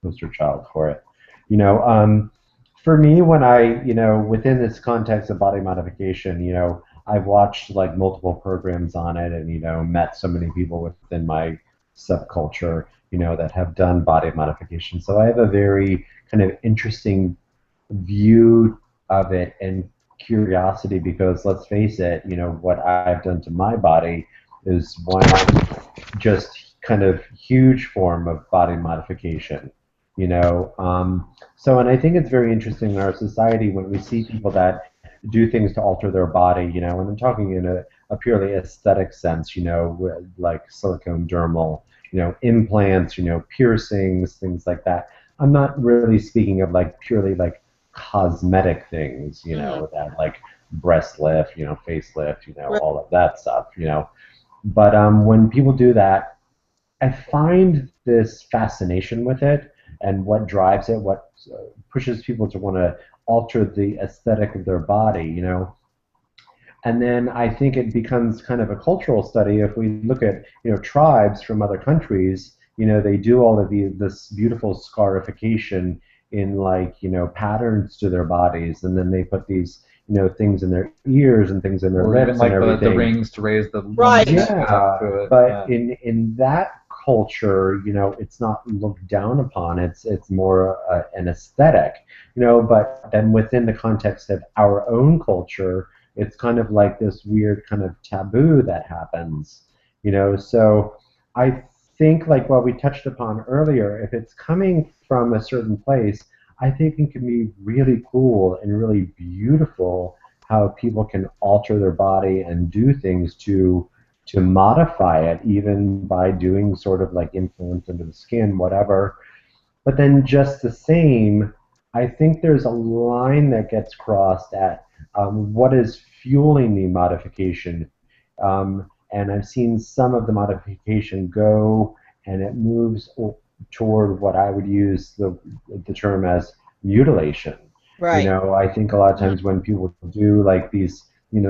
poster child for it. For me, when within this context of body modification, I've watched like multiple programs on it, and met so many people within my subculture, that have done body modification. So I have a very kind of interesting view of it and curiosity because let's face it, what I've done to my body is one just kind of huge form of body modification. And I think it's very interesting in our society when we see people that do things to alter their body, and I'm talking in a purely aesthetic sense, like silicone dermal, implants, piercings, things like that. I'm not really speaking of like purely like cosmetic things, that like breast lift, facelift, Right. all of that stuff, But when people do that, I find this fascination with it and what drives it, what pushes people to want to alter the aesthetic of their body, And then I think it becomes kind of a cultural study if we look at, tribes from other countries, they do all of this beautiful scarification in like, patterns to their bodies, and then they put these, things in their ears and things in their Or lips even like and everything. the rings to raise the Right. Yeah, to it. but in that culture, it's not looked down upon. It's more an aesthetic, But then within the context of our own culture, it's kind of like this weird kind of taboo that happens, So I think like what we touched upon earlier, if it's coming from a certain place, I think it can be really cool and really beautiful how people can alter their body and do things to modify it, even by doing sort of like implants into the skin, whatever. But then just the same, I think there's a line that gets crossed at what is fueling the modification. And I've seen some of the modification go and it moves toward what I would use the term as mutilation. Right. I think a lot of times when people do like these,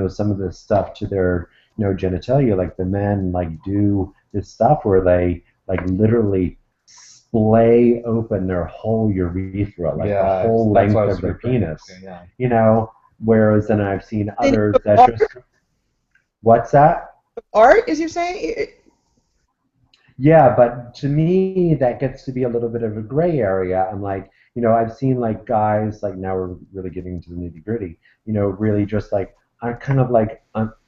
some of this stuff to their, genitalia, like the men like do this stuff where they like literally splay open their whole urethra, like the whole that's length what I was of their referring penis. to, yeah. Whereas then I've seen others that art, just what's that? art, as you're saying? Yeah, but to me, that gets to be a little bit of a gray area. I'm like, I've seen like guys, like now we're really getting into the nitty gritty, really just like, I kind of like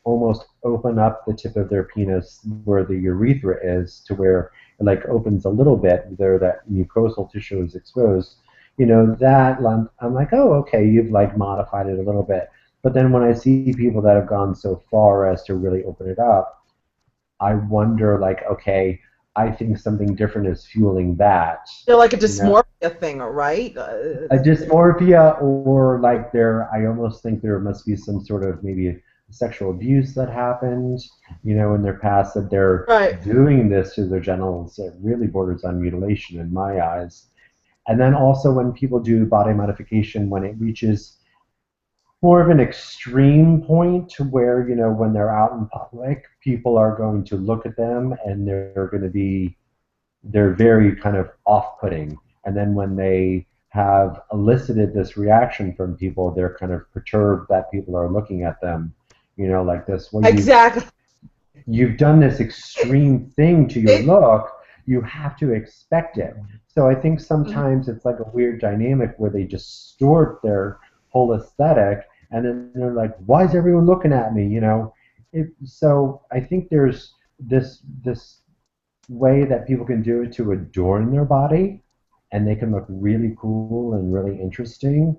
almost open up the tip of their penis where the urethra is to where it like opens a little bit there, that mucosal tissue is exposed. That I'm like, oh, okay, you've like modified it a little bit. But then when I see people that have gone so far as to really open it up, I wonder like, okay, I think something different is fueling that. They're like a You know, dysmorphia thing, right? a dysmorphia, or like I almost think there must be some sort of maybe sexual abuse that happened, in their past, that they're Right. doing this to their genitals. It really borders on mutilation in my eyes. And then also when people do body modification, when it reaches more of an extreme point to where, when they're out in public, people are going to look at them and they're very kind of off-putting. And then when they have elicited this reaction from people, they're kind of perturbed that people are looking at them, like this. Well, Exactly. you've done this extreme thing to your look. You have to expect it. So I think sometimes it's like a weird dynamic where they distort their whole aesthetic, and then they're like, "Why is everyone looking at me?" So I think there's this way that people can do it to adorn their body, and they can look really cool and really interesting,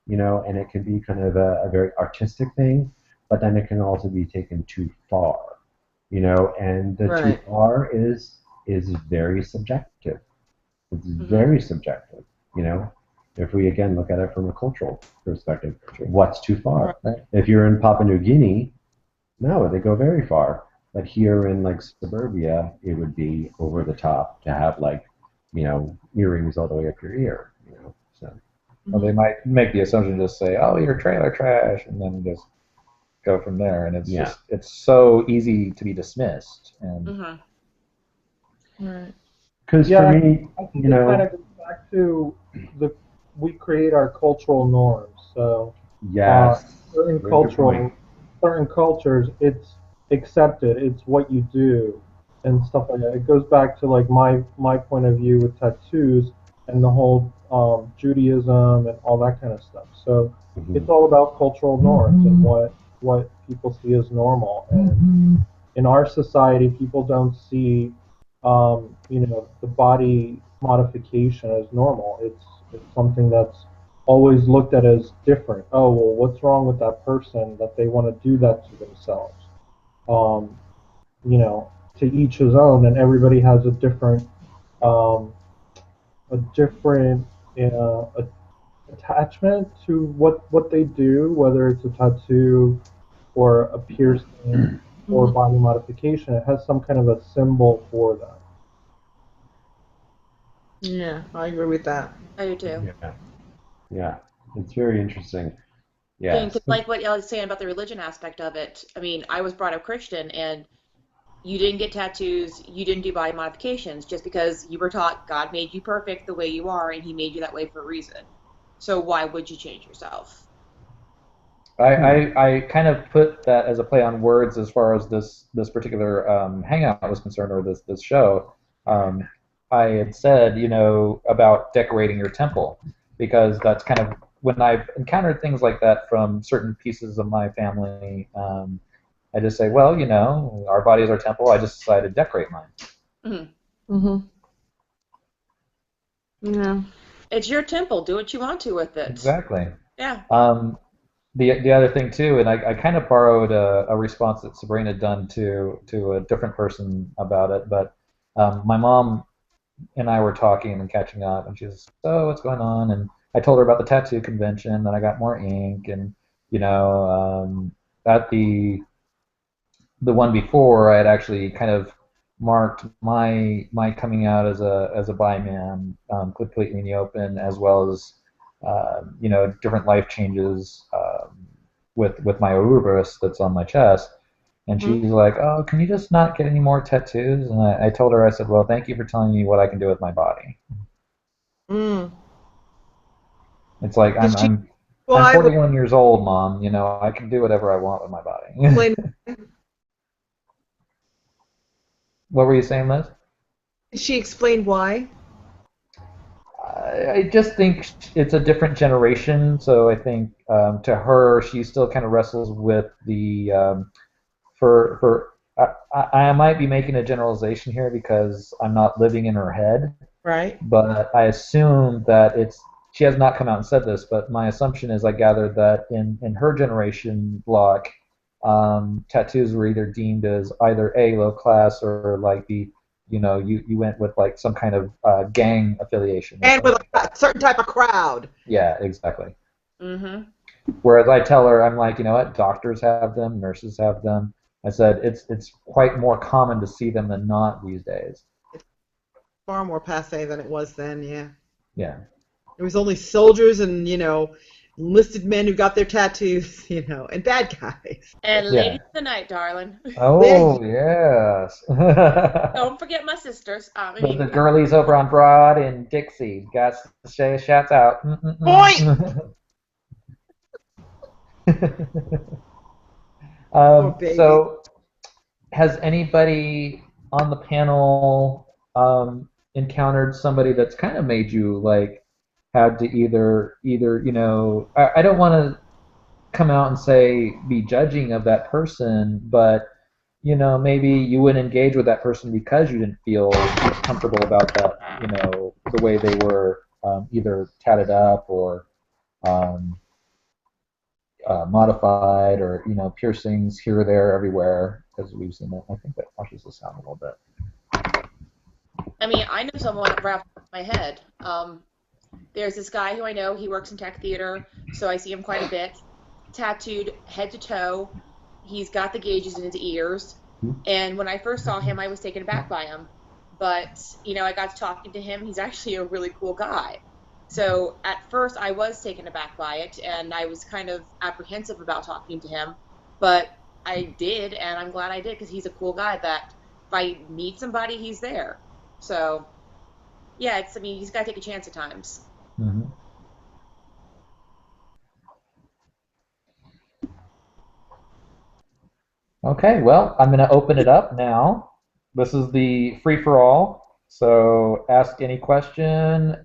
and it can be kind of a very artistic thing, but then it can also be taken too far, and the too Right. far is very subjective. It's very subjective, if we again look at it from a cultural perspective. What's too far? Right. If you're in Papua New Guinea, no, they go very far. But here in like suburbia, it would be over the top to have like, earrings all the way up your ear, So Well, they might make the assumption, just say, "Oh, you're trailer trash," and then just go from there. And it's so easy to be dismissed. And Right. because Yeah, for me, I think it kind of goes back to we create our cultural norms. So yes, certain very good point. certain cultures, it's accepted. It's what you do and stuff like that. It goes back to like my point of view with tattoos and the whole Judaism and all that kind of stuff. So it's all about cultural norms and what people see as normal. And in our society, people don't see the body modification as normal. It's something that's always looked at as different. Oh, well, what's wrong with that person that they want to do that to themselves? Um, to each his own, and everybody has um, a different attachment to what they do, whether it's a tattoo or a piercing or body modification. It has some kind of a symbol for that. Yeah, I agree with that. I do too. Yeah, it's very interesting. Thing, Yes. 'cause like what y'all was saying about the religion aspect of it. I mean, I was brought up Christian, and you didn't get tattoos, you didn't do body modifications, just because you were taught God made you perfect the way you are, and He made you that way for a reason. So why would you change yourself? I kind of put that as a play on words as far as this particular hangout was concerned, or this show. Um, I had said, about decorating your temple, because that's kind of when I've encountered things like that from certain pieces of my family. I just say, well, our body is our temple. I just decided to decorate mine. Yeah. It's your temple. Do what you want to with it. Exactly. Yeah. The other thing too, and I kind of borrowed a response that Sabrina had done to a different person about it, but my mom and I were talking and catching up, and she was, "So what's going on?" And I told her about the tattoo convention, and I got more ink, and at the one before, I had actually kind of marked my coming out as a bi man, completely in the open, as well as different life changes with my Ouroboros that's on my chest. And she's like, "Oh, can you just not get any more tattoos?" And I told her, I said, "Well, thank you for telling me what I can do with my body." It's like I'm 41 years old, Mom. I can do whatever I want with my body. What were you saying, Liz? She explained why. I just think it's a different generation, so I think to her, she still kind of wrestles with the for I might be making a generalization here because I'm not living in her head, Right. but I assume that she has not come out and said this, but my assumption is I gathered that in her generation block, tattoos were either deemed as either A, low class, or like the you went with like some kind of gang affiliation. And with a certain type of crowd. Yeah, exactly. Mm-hmm. Whereas I tell her, I'm like, you know what, doctors have them, nurses have them. I said it's quite more common to see them than not these days. It's far more passe than it was then, yeah. Yeah. It was only soldiers and, enlisted men who got their tattoos, and bad guys. And Yeah. ladies of the night, darling. Oh, yes. Don't forget my sisters. The girlies over on Broad and Dixie. Got to say shouts out. Point! So, has anybody on the panel encountered somebody that's kind of made you like had to either I don't want to come out and say be judging of that person, but maybe you wouldn't engage with that person because you didn't feel comfortable about that, the way they were either tatted up or modified or piercings here or there everywhere, because we've seen that. I think that washes the sound a little bit. I mean, I know someone right off my head. There's this guy who I know. He works in tech theater, so I see him quite a bit. Tattooed head to toe. He's got the gauges in his ears. And when I first saw him, I was taken aback by him. But, I got to talking to him. He's actually a really cool guy. So at first I was taken aback by it, and I was kind of apprehensive about talking to him. But I did, and I'm glad I did, because he's a cool guy that if I meet somebody, he's there. So, yeah, you just got to take a chance at times. Mm-hmm. Okay, well, I'm going to open it up now. This is the free-for-all, so ask any question.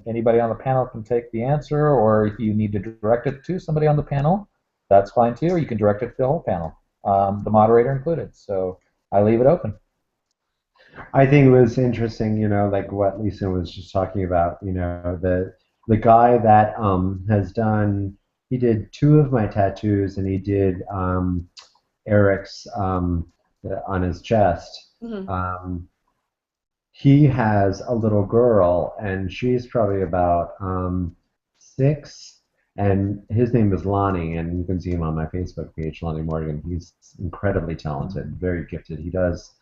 Anybody on the panel can take the answer, or if you need to direct it to somebody on the panel, that's fine too, or you can direct it to the whole panel, the moderator included. So I leave it open. I think it was interesting, like what Lisa was just talking about, the guy that he did 2 of my tattoos, and he did Eric's on his chest. Mm-hmm. He has a little girl, and she's probably about 6, and his name is Lonnie, and you can see him on my Facebook page, Lonnie Morgan. He's incredibly talented, very gifted. He does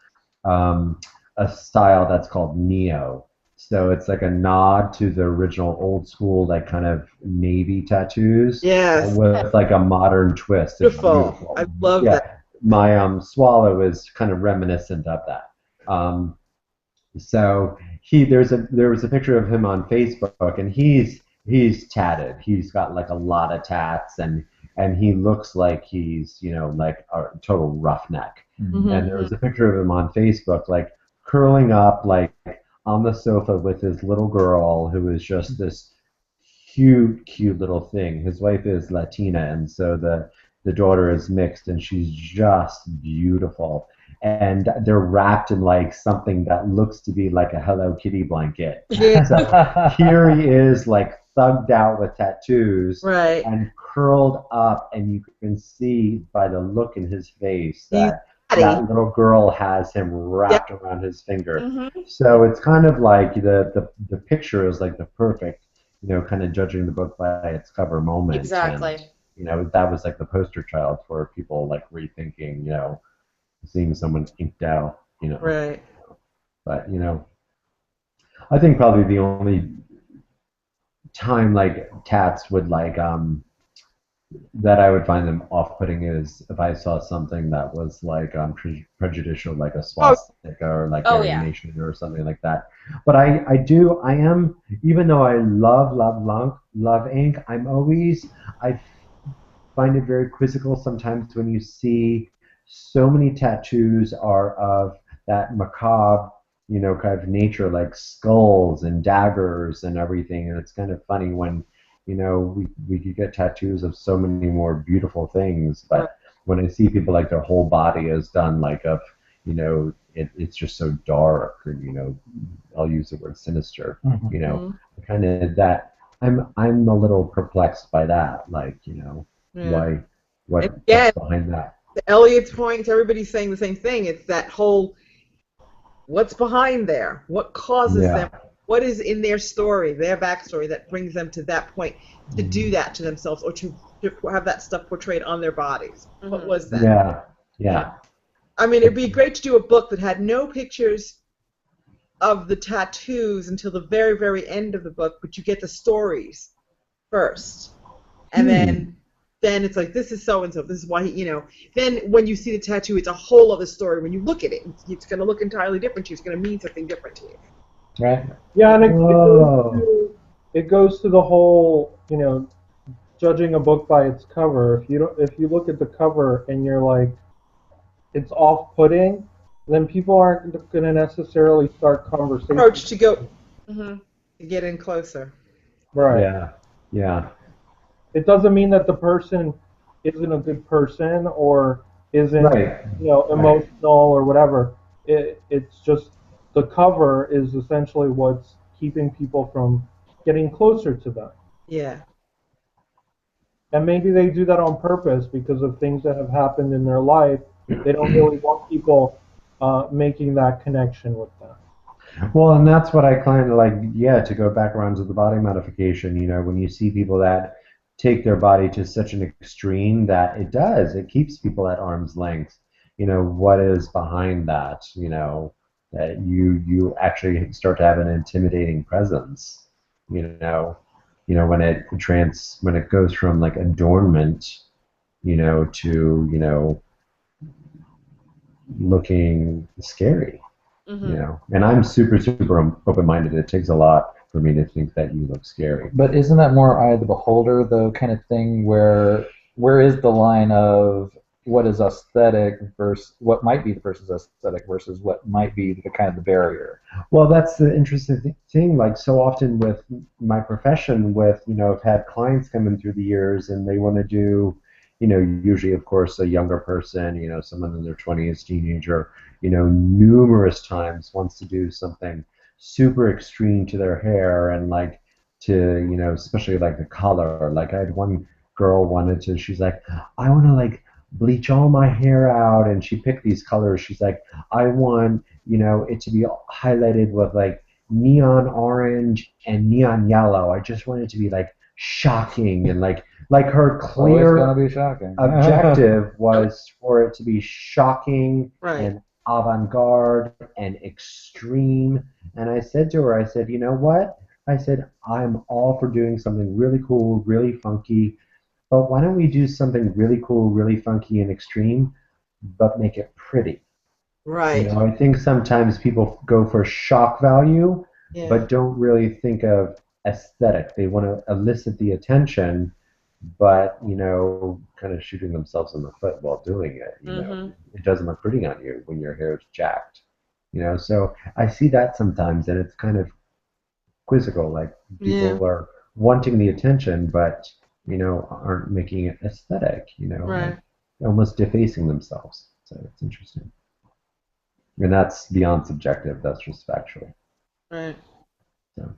a style that's called Neo. So it's like a nod to the original old school, like kind of navy tattoos. Yes. With like a modern twist. It's Beautiful. I love that. My swallow is kind of reminiscent of that. So there was a picture of him on Facebook, and he's tatted. He's got like a lot of tats, and he looks like he's like a total roughneck. Mm-hmm. And there was a picture of him on Facebook, like curling up like on the sofa with his little girl, who is just this cute little thing. His wife is Latina, and so the daughter is mixed, and she's just beautiful. And they're wrapped in like something that looks to be like a Hello Kitty blanket. Yeah. So here he is, like thugged out with tattoos, right, and curled up, and you can see by the look in his face that little girl has him wrapped around his finger. Mm-hmm. So it's kind of like the picture is like the perfect, kind of judging the book by its cover moment. Exactly. And, that was like the poster child for people like rethinking, seeing someone inked out, Right. But, I think probably the only time like tats would like that I would find them off-putting is if I saw something that was like prejudicial, like a swastika or like Aryan Nation or something like that. But I am, even though I love ink, I find it very quizzical sometimes when you see so many tattoos are of that macabre, kind of nature, like skulls and daggers and everything. And it's kind of funny when we could get tattoos of so many more beautiful things, but when I see people like their whole body is done like it's just so dark, or I'll use the word sinister, kind of that. I'm a little perplexed by that, like what's behind that. To Elliot's point, everybody's saying the same thing. It's that whole What's behind there? What causes Yeah. them? What is in their story, their backstory, that brings them to that point to do that to themselves, or to have that stuff portrayed on their bodies? What was that? Yeah. Yeah. I mean, it'd be great to do a book that had no pictures of the tattoos until the very, very end of the book, but you get the stories first, and then it's like, this is so and so, this is why he, Then when you see the tattoo, it's a whole other story. When you look at it, it's going to look entirely different to you. It's going to mean something different to you. Right. Yeah, and it goes to the whole, judging a book by its cover. If you look at the cover and you're like, it's off-putting, then people aren't going to necessarily start conversations. Approach to go to get in closer. Right. Yeah. Yeah. It doesn't mean that the person isn't a good person or isn't, Right. emotional or whatever. It's just the cover is essentially what's keeping people from getting closer to them. Yeah. And maybe they do that on purpose because of things that have happened in their life. They don't really want people making that connection with them. Well, and that's what I kind of like, to go back around to the body modification, when you see people that take their body to such an extreme that it keeps people at arm's length. What is behind that, that you actually start to have an intimidating presence, when it goes from like adornment, to, looking scary. And I'm super, super open-minded. It takes a lot for me to think that you look scary. But isn't that more eye of the beholder, though, kind of thing, where is the line of what is aesthetic versus what might be the person's aesthetic versus what might be the kind of the barrier? Well, that's the interesting thing. Like, so often with my profession, I've had clients come in through the years and they want to do, usually, of course, a younger person, someone in their 20s, teenager, numerous times wants to do something super extreme to their hair and like to, especially like the color. Like I had one girl she's like, I want to like bleach all my hair out, and she picked these colors. She's like, I want, it to be highlighted with like neon orange and neon yellow. I just want it to be like shocking and like her clear Always gonna be shocking. objective was for it to be shocking Right. and avant-garde and extreme. And I said to her, I said, you know what? I said, I'm all for doing something really cool, really funky, but why don't we do something really cool, really funky and extreme, but make it pretty? Right. I think sometimes people go for shock value, Yeah. but don't really think of aesthetic. They want to elicit the attention, but kind of shooting themselves in the foot while doing it. It doesn't look pretty on you when your hair is jacked. So I see that sometimes, and it's kind of quizzical. Like people are wanting the attention, but aren't making it aesthetic. Right. Like almost defacing themselves. So it's interesting, and that's beyond subjective. That's just factual. Right. So.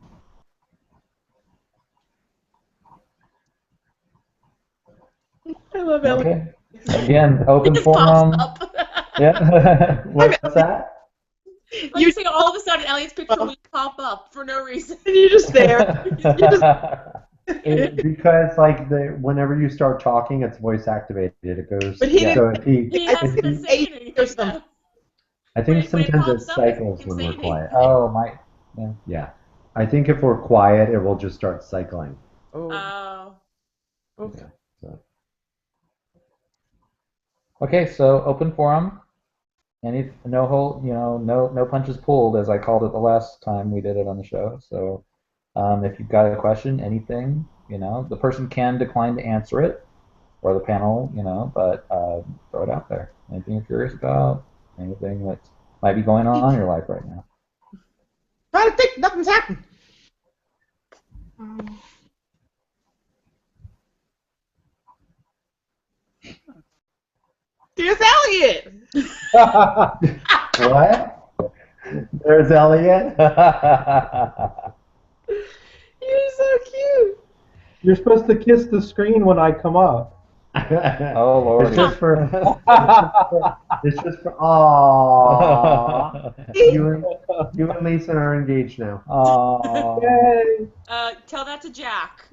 I love Ellie. Okay. Again, open It just forum. pops up. Yeah. What's that? You see, all of a sudden, Elliot's picture will pop up for no reason. And you're just there. Because like whenever you start talking, it's voice activated. It goes. But he so if He hasn't been saying anything. or something. I think when it sometimes it pops up, cycles it when can we're say quiet. Oh my. Yeah. Yeah. I think if we're quiet, it will just start cycling. Oh. Okay. So. Okay, so open forum. No punches pulled, as I called it the last time we did it on the show. So if you've got a question, anything, the person can decline to answer it, or the panel, but throw it out there. Anything you're curious about, anything that might be going on in your life right now. Trying to think, nothing's happened. There's Elliot. What? There's Elliot. You're so cute. You're supposed to kiss the screen when I come up. Oh Lord. It's just for It's just for aww. You and Lisa are engaged now. Aw. Yay! Tell that to Jack.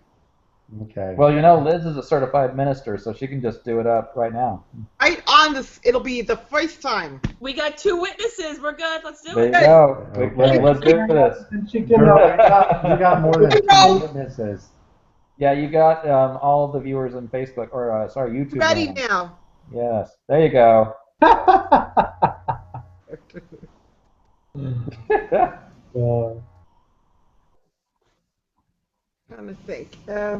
Okay. Well, Liz is a certified minister, so she can just do it up right now. Right on this, it'll be the first time. We got 2 witnesses. We're good. Let's do There you it. go. Okay. Let's do this. And she You can, got more than 2 witnesses. Yeah, you got all the viewers on Facebook, or sorry, YouTube. Ready now. now. Yes, there you go. Trying to think. I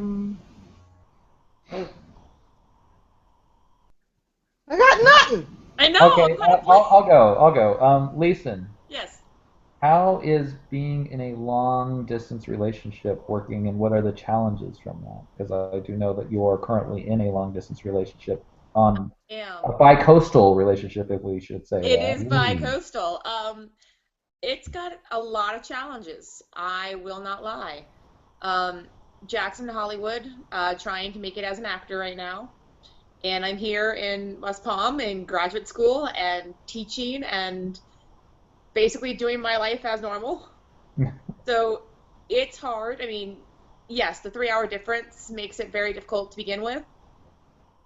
got nothing. I know. Okay, I'm gonna I'll go. Leeson, Yes. how is being in a long distance relationship working, and what are the challenges from that? Because I do know that you are currently in a long distance relationship, on Yeah. a bi-coastal relationship, if we should say It that. is bi-coastal. It's got a lot of challenges. I will not lie. Jack's in Hollywood, trying to make it as an actor right now. And I'm here in West Palm in graduate school and teaching and basically doing my life as normal. So it's hard. I mean, yes, the 3-hour difference makes it very difficult to begin with.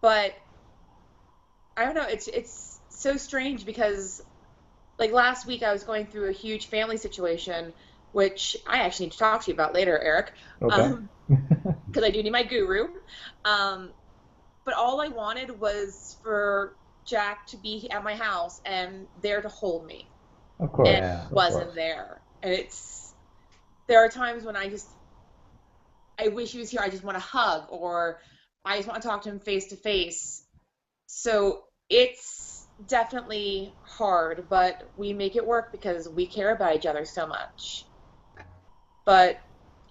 But I don't know, it's so strange because like last week I was going through a huge family situation, which I actually need to talk to you about later, Eric. Okay. Because I do need my guru. But all I wanted was for Jack to be at my house and there to hold me. Of course. And Yeah, he wasn't there. And there are times when I wish he was here. I just want to hug, or I just want to talk to him face to face. So it's definitely hard, but we make it work because we care about each other so much. But,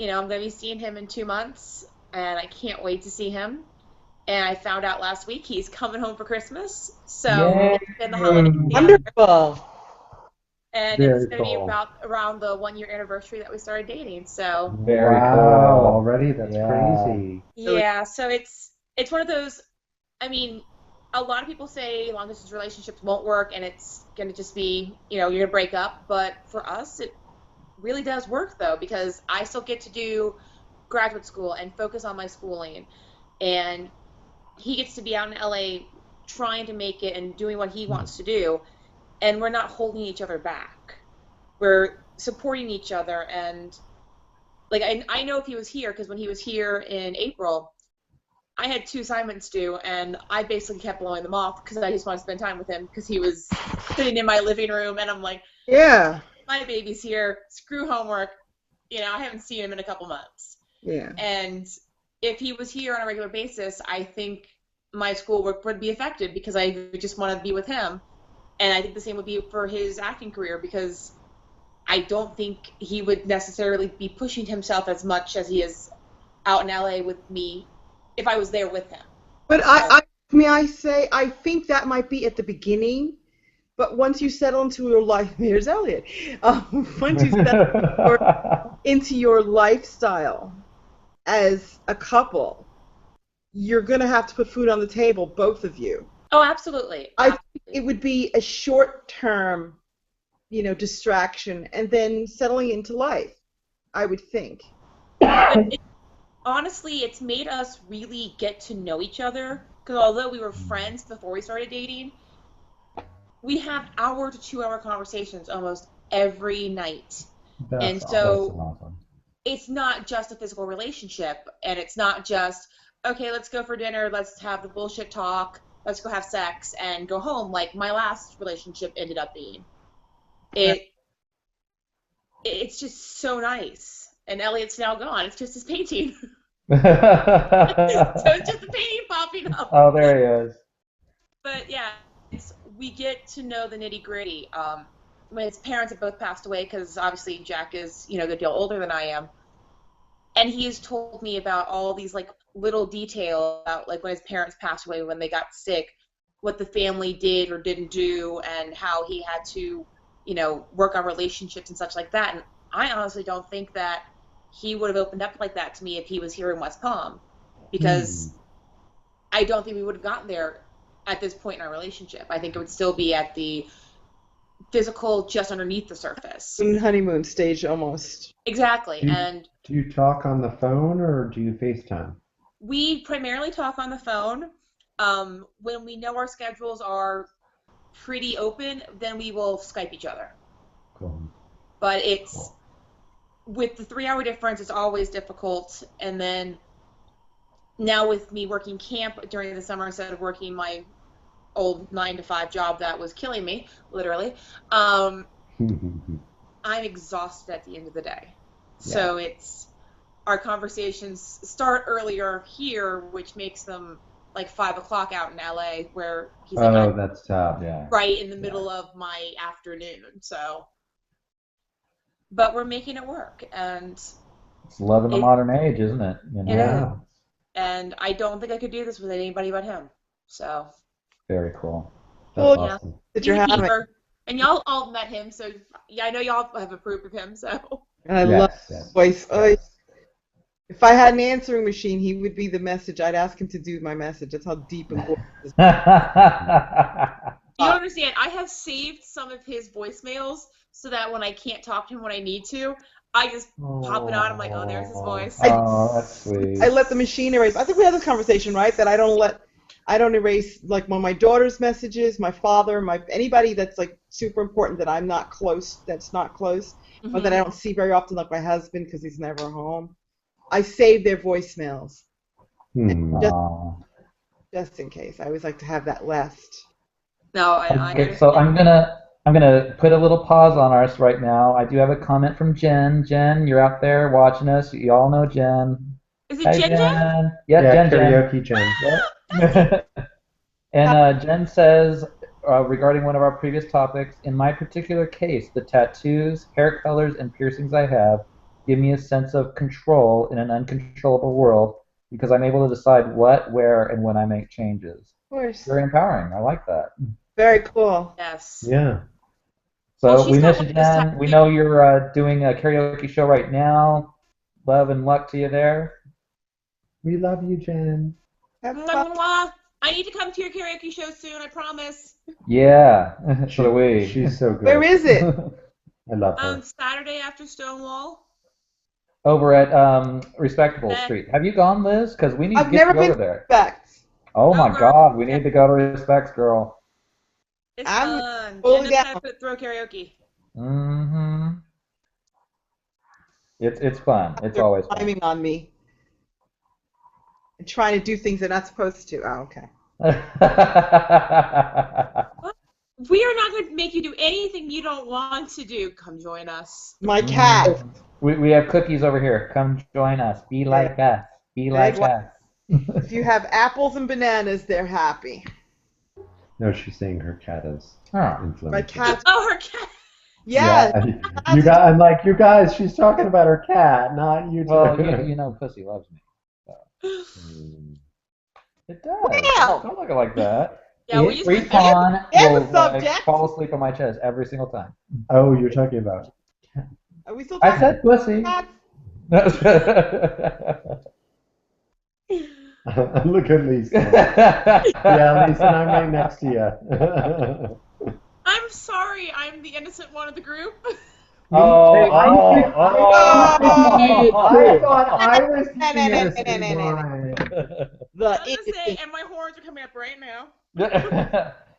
I'm going to be seeing him in 2 months, and I can't wait to see him. And I found out last week he's coming home for Christmas. So Yay. it's been the holiday together. Wonderful. And Very it's going to be cool. around the 1-year anniversary that we started dating. So Very Wow, cool. already? That's Yeah. crazy. yeah, so it's one of those. I mean, a lot of people say long distance relationships won't work, and it's going to just be, you're going to break up. But for us, it really does work though, because I still get to do graduate school and focus on my schooling, and he gets to be out in LA trying to make it and doing what he wants to do, and we're not holding each other back. We're supporting each other, and like I know if he was here, because when he was here in April, I had 2 assignments due, and I basically kept blowing them off because I just wanted to spend time with him because he was sitting in my living room, and I'm like, Yeah. my baby's here, screw homework, I haven't seen him in a couple months. Yeah. And if he was here on a regular basis, I think my schoolwork would be affected because I would just want to be with him. And I think the same would be for his acting career, because I don't think he would necessarily be pushing himself as much as he is out in LA with me if I was there with him. But may I say, I think that might be at the beginning, but once you settle into your life, here's Elliot. Once you settle into your lifestyle as a couple, you're going to have to put food on the table, both of you. Oh, absolutely. I think it would be a short-term, distraction, and then settling into life, I would think. Honestly, it's made us really get to know each other, because although we were friends before we started dating, we have hour to 2-hour conversations almost every night. And so awesome. It's not just a physical relationship, and it's not just, okay, let's go for dinner, let's have the bullshit talk, let's go have sex and go home, like my last relationship ended up being. It's just so nice. And Elliot's now gone. It's just his painting. So it's just the painting popping up. Oh, there he is. But yeah, we get to know the nitty gritty. When his parents have both passed away, because obviously Jack is, a good deal older than I am. And he has told me about all these like little details about like when his parents passed away, when they got sick, what the family did or didn't do, and how he had to, work on relationships and such like that. And I honestly don't think that he would have opened up like that to me if he was here in West Palm, because I don't think we would have gotten there at this point in our relationship. I think it would still be at the physical, just underneath the surface. Honeymoon stage almost. Exactly. And do you talk on the phone or do you FaceTime? we primarily talk on the phone. When we know our schedules are pretty open, then we will Skype each other. Cool. But it's with the 3-hour difference, it's always difficult. And then now with me working camp during the summer instead of working my old 9-to-5 job that was killing me, literally, I'm exhausted at the end of the day. Yeah. So it's our conversations start earlier here, which makes them like 5 o'clock out in LA, where he's like, Oh, that's tough. Yeah. right in the middle of my afternoon. So, but we're making it work, and It's love in the modern age, isn't it? You know? It Yeah. is. And I don't think I could do this with anybody but him. So, Very cool. That's Well, awesome. that he's you're a having. keeper. And y'all all met him, so yeah, I know y'all have approved of him. So, And I Yes, love yes, his voice. yes. If I had an answering machine, he would be the message. I'd ask him to do my message. That's how deep and gorgeous his you don't understand. I have saved some of his voicemails so that when I can't talk to him when I need to, I just pop it on. I'm like, oh, there's his voice. Oh, that's sweet. I let the machine erase. I think we had this conversation, right? That I don't erase like when my daughter's messages, my father, anybody that's like super important that I'm not close, that's not close, or that I don't see very often, like my husband because he's never home. I save their voicemails just in case. I always like to have that last. No, I Okay, so I'm gonna put a little pause on us right now. I do have a comment from Jen. Jen, you're out there watching us. You all know Jen. Is it Hi, Jen? Yeah, Yeah, Jen. karaoke Jen. Yep. And Jen says, regarding one of our previous topics, in my particular case, the tattoos, hair colors, and piercings I have give me a sense of control in an uncontrollable world because I'm able to decide what, where, and when I make changes. Of course. Very empowering. I like that. Very cool. Yes. Yeah. So Well, she's we got miss one you, of those Jen. tattoos. We know you're doing a karaoke show right now. Love and luck to you there. We love you, Jen. Have fun. Mwah. I need to come to your karaoke show soon, I promise. Yeah. So do we. She's so good. Where is it? I love her. Saturday after Stonewall. Over at Respectable Nah. Street. Have you gone, Liz? Because we need I've to get never you been over there. back. Oh my girl. God, we need to go to Respects, girl. It's I'm fun. fully Jen down. knows how to throw karaoke. Mm-hmm. It's fun. It's They're always fun. climbing on me and trying to do things they're not supposed to. Oh, okay. We are not going to make you do anything you don't want to do. Come join us. My cat. We have cookies over here. Come join us. Be like us. Be like us. If you have apples and bananas, they're happy. No, she's saying her cat is Oh. influenced. My cat. Oh, her cat. Yes. Yeah. I'm like, you guys, she's talking about her cat, not you two. Well, you know, pussy loves me. So. It does. Wow. Don't look like that. Yeah, we used to Fawn There's a will subject. fall asleep on my chest every single time. Oh, you're talking about. Are we still I talking said pussy. about Look at Lisa. Yeah, Lisa, I'm right next to you. I'm sorry, I'm the innocent one of the group. Oh, I oh, thought I was the No, no, no, innocent no, no, no, no. one. the I was gonna say, and my horns are coming up right now.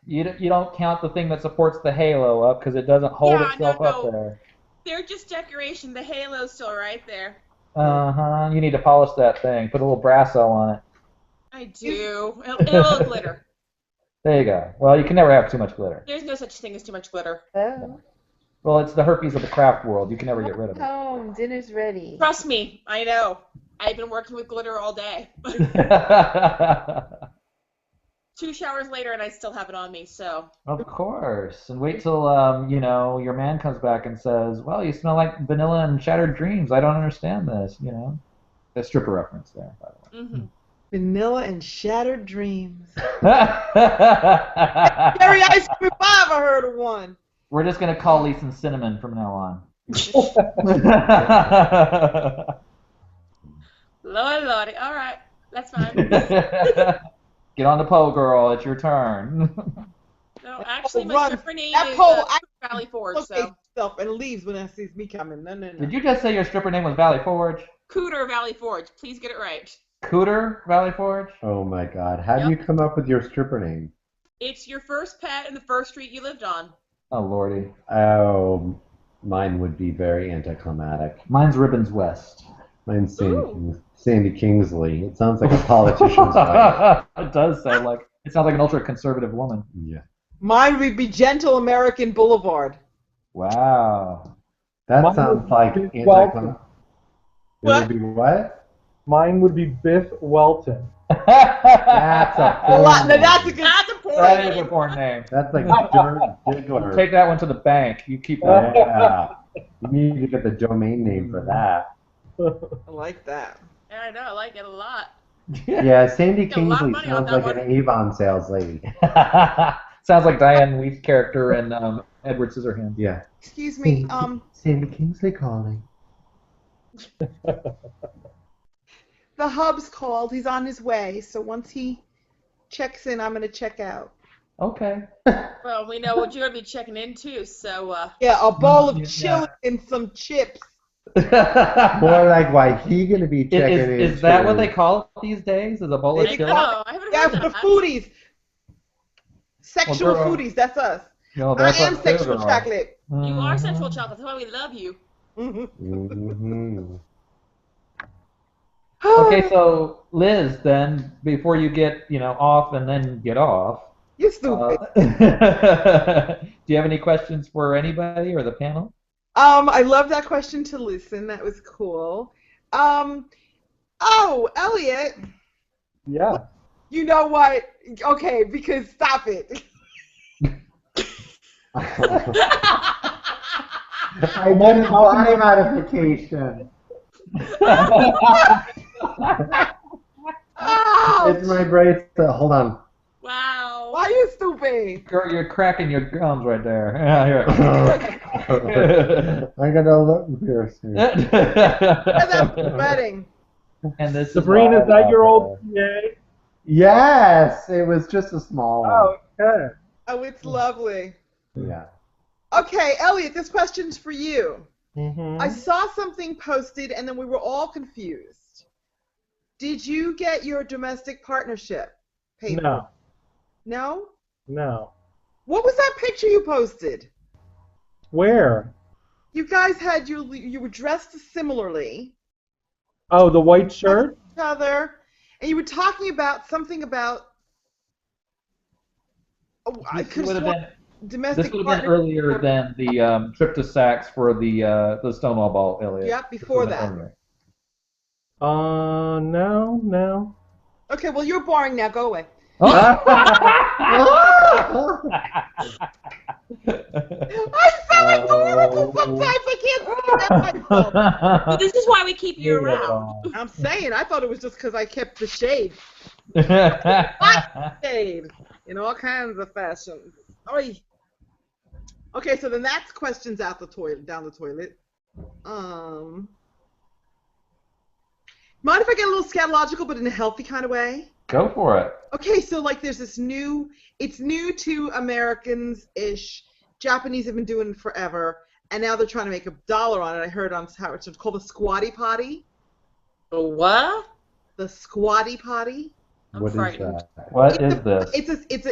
You don't count the thing that supports the halo up because it doesn't hold Yeah, itself no. up there. They're just decoration. The halo's still right there. Uh-huh. You need to polish that thing. Put a little Brasso on it. I do. And a little glitter. There you go. Well, you can never have too much glitter. There's no such thing as too much glitter. Oh, Well, it's the herpes of the craft world. You can never get rid of it. home. Dinner's ready. Trust me, I know. I've been working with glitter all day. 2 showers later and I still have it on me, so. Of course. And wait till your man comes back and says, "Well, you smell like vanilla and shattered dreams. I don't understand this." A stripper reference there, by the way. Mm-hmm. vanilla and shattered dreams. We're Cherry ice cream 5, I heard of one. just gonna call Lisa Cinnamon from now on. Lordy. All right. That's fine. Get on the pole, girl. It's your turn. No, actually, my runs. stripper name That is pole Valley Forge. looks So itself and leaves when it sees me coming. No, no, no. Did you just say your stripper name was Valley Forge? Cooter Valley Forge. Please get it right. Cooter Valley Forge? Oh my God! How do you Yep. come up with your stripper name? It's your first pet in the first street you lived on. Oh, lordy. Oh, mine would be very anticlimactic. Mine's Ribbons West. Mine's Ooh. Sandy Kingsley. It sounds like a politician's wife. It does sound like, it sounds like an ultra-conservative woman. Yeah. Mine would be Gentle American Boulevard. Wow. That Mine sounds would like be anticlimactic. It What? would be what? Mine would be Biff Welton. That's a A lot. Now porn that's a name. good. That's a poor That is a name. porn name. That's like Dirt Diggler. Take that one to the bank. You keep that. Yeah. You need to get the domain name for that. I like that. Yeah, I know. I like it a lot. Yeah, Sandy Get a lot of Kingsley money on sounds that like one. an Avon sales lady. Sounds like Diane Weed's character in Edward Scissorhands. Yeah. Excuse me. Sandy Kingsley calling. The hub's called. He's on his way. So once he checks in, I'm gonna check out. Okay. Well, we know what you're gonna be checking into, so Yeah, a bowl of Yeah. chili and some chips. More like why he gonna be checking in. Is that what they call it these days? Is a bowl of They chili? call no, I haven't Yeah, heard for the that. foodies. Sexual girl. foodies. That's us. No, I that's am not sexual girl. chocolate. You are Mhm. sensual chocolate. That's why we love you. Mm-hmm. Okay, so Liz, then before you get off and then get off, You're stupid. do you have any questions for anybody or the panel? I love that question to listen. That was cool. Oh, Elliot, Yeah. you know what? Okay, because stop it. I need a body modification. Oh, It's my bracelet. Hold on. Wow. why are you stupid? Girl, you're cracking your gums right there. Yeah, here. I got a lip piercing. Because I'm sweating. And this Sabrina, is is that your old PA? Yes, it was just a small one. Oh, okay. Oh, it's lovely. Yeah. Okay, Elliot, this question's for you. Mm-hmm. I saw something posted and then we were all confused. Did you get your domestic partnership paper? No. No? No. What was that picture you posted? Where? You guys had you were dressed similarly. Oh, the white shirt? Each other, and you were talking about something about. Oh, I This could would have have sworn been domestic earlier partner. than the trip to Saks for the Stonewall Ball, Elliot. Yep, This before would have been that. earlier. No. Okay, well you're boring now. Go away. Oh. I sound like horrible sometimes. I can't stand myself. Well, this is why we keep you around. I'm saying I thought it was just because I kept the shade in all kinds of fashions. Oy. Okay, so then that's questions out the toilet, down the toilet. Mind if I get a little scatological, but in a healthy kind of way? Go for it. Okay, so like there's this it's new to Americans-ish. Japanese have been doing it forever, and now they're trying to make $1 on it. I heard on how it's called the squatty potty. The what? The squatty potty. I'm What is frightened. that? What is this?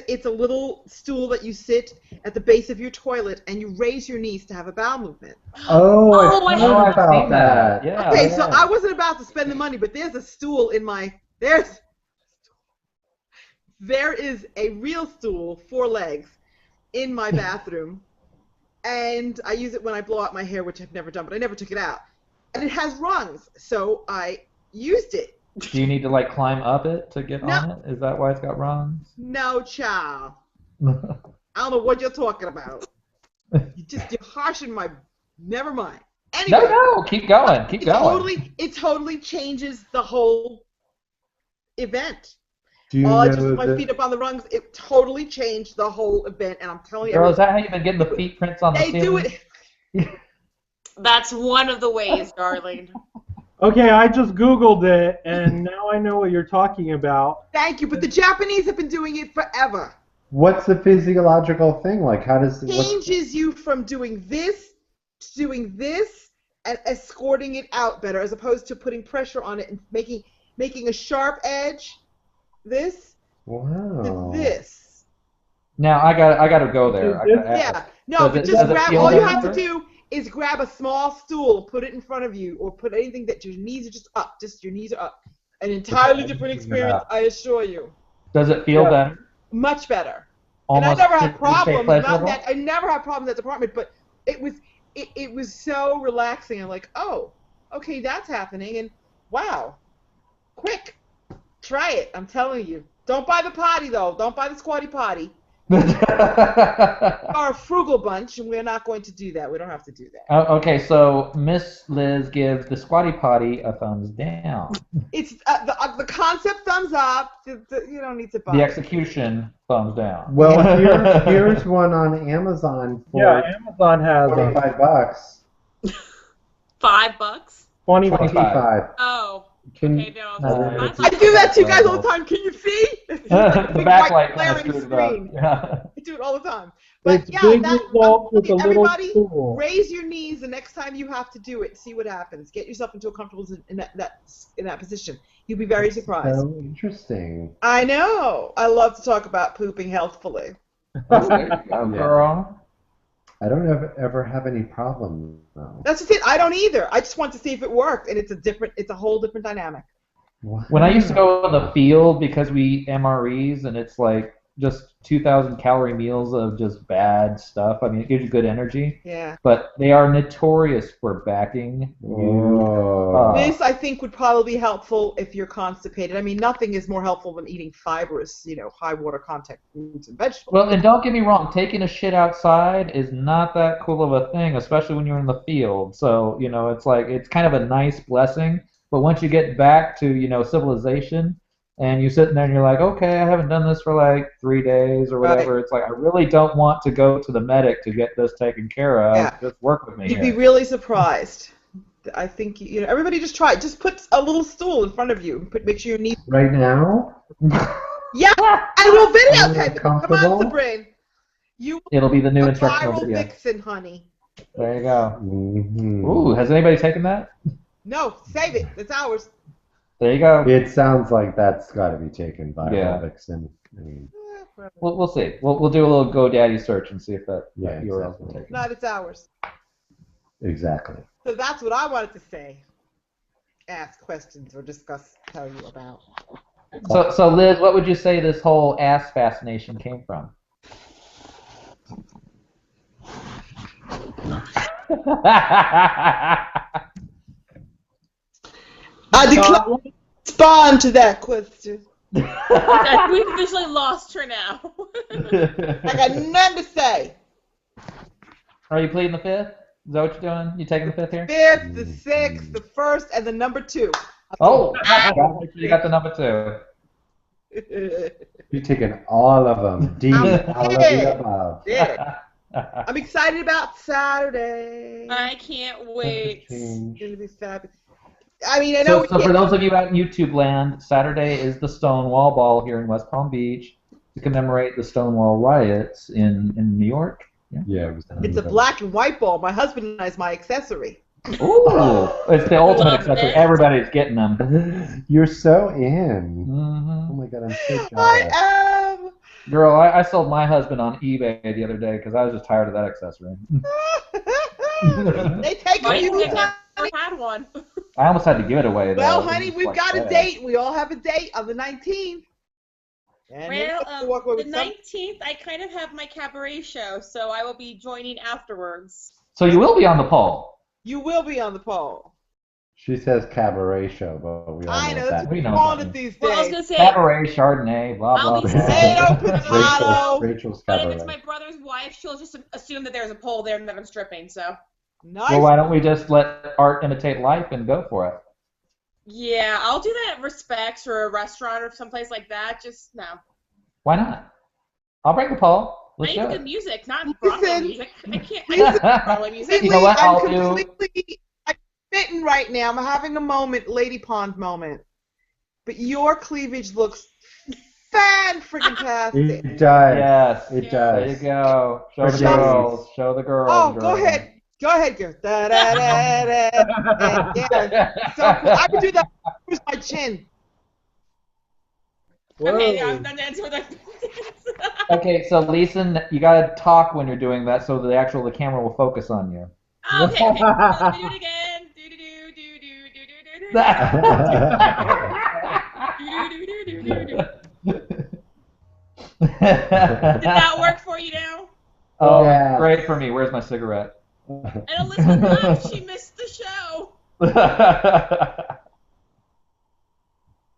It's a little stool that you sit at the base of your toilet and you raise your knees to have a bowel movement. Oh, Oh, I I know I've about seen that. Yeah. Okay, so yeah. I wasn't about to spend the money, but there's a stool in my there is a real stool, 4 legs, in my bathroom, and I use it when I blow out my hair, which I've never done, but I never took it out. And it has rungs, so I used it. Do you need to like climb up it to get No. on it? Is that why it's got rungs? No, child. I don't know what you're talking about. You're harshing my. Never mind. Anyway, No, keep going. Keep going. it totally changes the whole event. Do you All I know just put my that- feet up on the rungs. It totally changed the whole event, and I'm telling you, Girl, is that how you've been getting the feet prints on the they do ceiling? it. That's one of the ways, darling. Okay, I just Googled it, and now I know what you're talking about. Thank you, but the Japanese have been doing it forever. What's the physiological thing? Like, how does Changes you from doing this to doing this and escorting it out better, as opposed to putting pressure on it and making a sharp edge. This Wow. to this. Now I got to go there. I gotta ask. Yeah. No, but Does just it grab. feel All you have to better? do is grab a small stool, put it in front of you, or put anything that your knees are just up. Just your knees are up. An entirely different experience, I assure you. Does it feel better? Much better. Almost And I never had to say problems. pleasurable? I never had problems in that department, but it was so relaxing. I'm like, oh, okay, that's happening, and wow, quick, try it. I'm telling you. Don't buy the potty though. Don't buy the squatty potty. We're a frugal bunch, and we're not going to do that. We don't have to do that. Okay, so Miss Liz gives the squatty potty a thumbs down. It's the concept thumbs up. You don't need to buy The it. execution thumbs down. Well, here's one on Amazon for Yeah, Amazon has $25. $5. 25. 25. Oh. Can Okay, no. Nice. I do that to you guys all the time. Can you see? The Big backlight white kind of glaring screwed it up. screen. Yeah. I do it all the time. But It's yeah, big that, results with a little everybody tool. raise your knees the next time you have to do it. See what happens. Get yourself into a comfortable in that position. You'll be very surprised. So interesting. I know. I love to talk about pooping healthfully. Oh, there you go, girl. I don't ever have any problem though. That's just it. I don't either. I just want to see if it worked, and it's a whole different dynamic. Wow. When I used to go in the field because we eat MREs and it's like just 2,000 calorie meals of just bad stuff. I mean, it gives you good energy, Yeah. but they are notorious for backing you. Oh. This, I think, would probably be helpful if you're constipated. I mean, nothing is more helpful than eating fibrous, high water content foods and vegetables. Well, and don't get me wrong, taking a shit outside is not that cool of a thing, especially when you're in the field. So, it's like, it's kind of a nice blessing. But once you get back to, civilization, and you're sitting there and you're like, okay, I haven't done this for like 3 days or whatever. Right. It's like, I really don't want to go to the medic to get this taken care of. Yeah. Just work with me You'd here. be really surprised. I think, everybody just try it. Just put a little stool in front of you. Make sure your knees. Right now? Yeah, and we'll videotape it. Come Comfortable? on, Sabrina. You It'll be the new a instructional viral video. vixen, honey. There you go. Mm-hmm. Ooh, has anybody taken that? No, save it. It's ours. There you go. It sounds like that's got to be taken by Yeah. Vixen. I mean, We'll see. We'll do a little GoDaddy search and see if that Yeah, URL's exactly. been taken. No, it's ours. exactly. So that's what I wanted to say. Ask questions or discuss, tell you about. So Liz, what would you say this whole ass fascination came from? I decline to respond to that question. We've officially lost her now. I got nothing to say. Are you pleading the fifth? Is that what you're doing? You taking the fifth here? Fifth, the sixth, the first, and the number 2. Oh, you got the number 2. You're taking all of them. D, all of the above. Yeah. I'm excited about Saturday. I can't wait. It's gonna be fabulous. I mean, I know. So for those of you out in YouTube land, Saturday is the Stonewall Ball here in West Palm Beach to commemorate the Stonewall riots in New York. Yeah, it was. It's a black and white ball. My husband and I is my accessory. Ooh, it's the ultimate Love accessory. it. Everybody's getting them. You're so in. Hmm Oh my god, I'm so jealous. I am. Girl, I sold my husband on eBay the other day because I was just tired of that accessory. They take them. I've You never had one. I almost had to give it away though. Well, It was honey, just we've like got a bad. date. We all have a date on the 19th. And then Well, we have to walk away the with some- 19th, I kind of have my cabaret show, so I will be joining afterwards. So you will be on the poll. You will be on the poll. She says cabaret show, but we all I know what that's that what We we know call that it these days. Well, I was going to say, Cabaret, Chardonnay, blah I'll blah be blah. Potato, saying- potato. Rachel's but if cabaret. it's my brother's wife, she'll just assume that there's a pole there and that I'm stripping, so. Nice. Well, why don't we just let art imitate life and go for it? Yeah, I'll do that at Respects or a restaurant or someplace like that. Just, no. Why not? I'll bring the poll. I Let's need do good it. music, not Broadway Listen. music. I can't do Broadway music. You know what I'm I'll do? completely, Fitting right now. I'm having a moment, Lady Pond moment. But your cleavage looks fan-friggin-tastic. It does. Yes. It There you does. go. Show the Pretty. girls. Show the girls. Oh, go girl. ahead. Go ahead, girl. Da, da, da, da, da. Yeah, so cool. I would do that. Here's my chin. Okay, yeah, Whoa. I'm done dancing with that. Okay, so Lisa, you gotta talk when you're doing that, so the camera will focus on you. Okay, okay. Let me do it again. Do do do do do do do do do do do. Did that work for you now? Oh, Yes. great for me. Where's my cigarette? And Elizabeth left. She missed the show.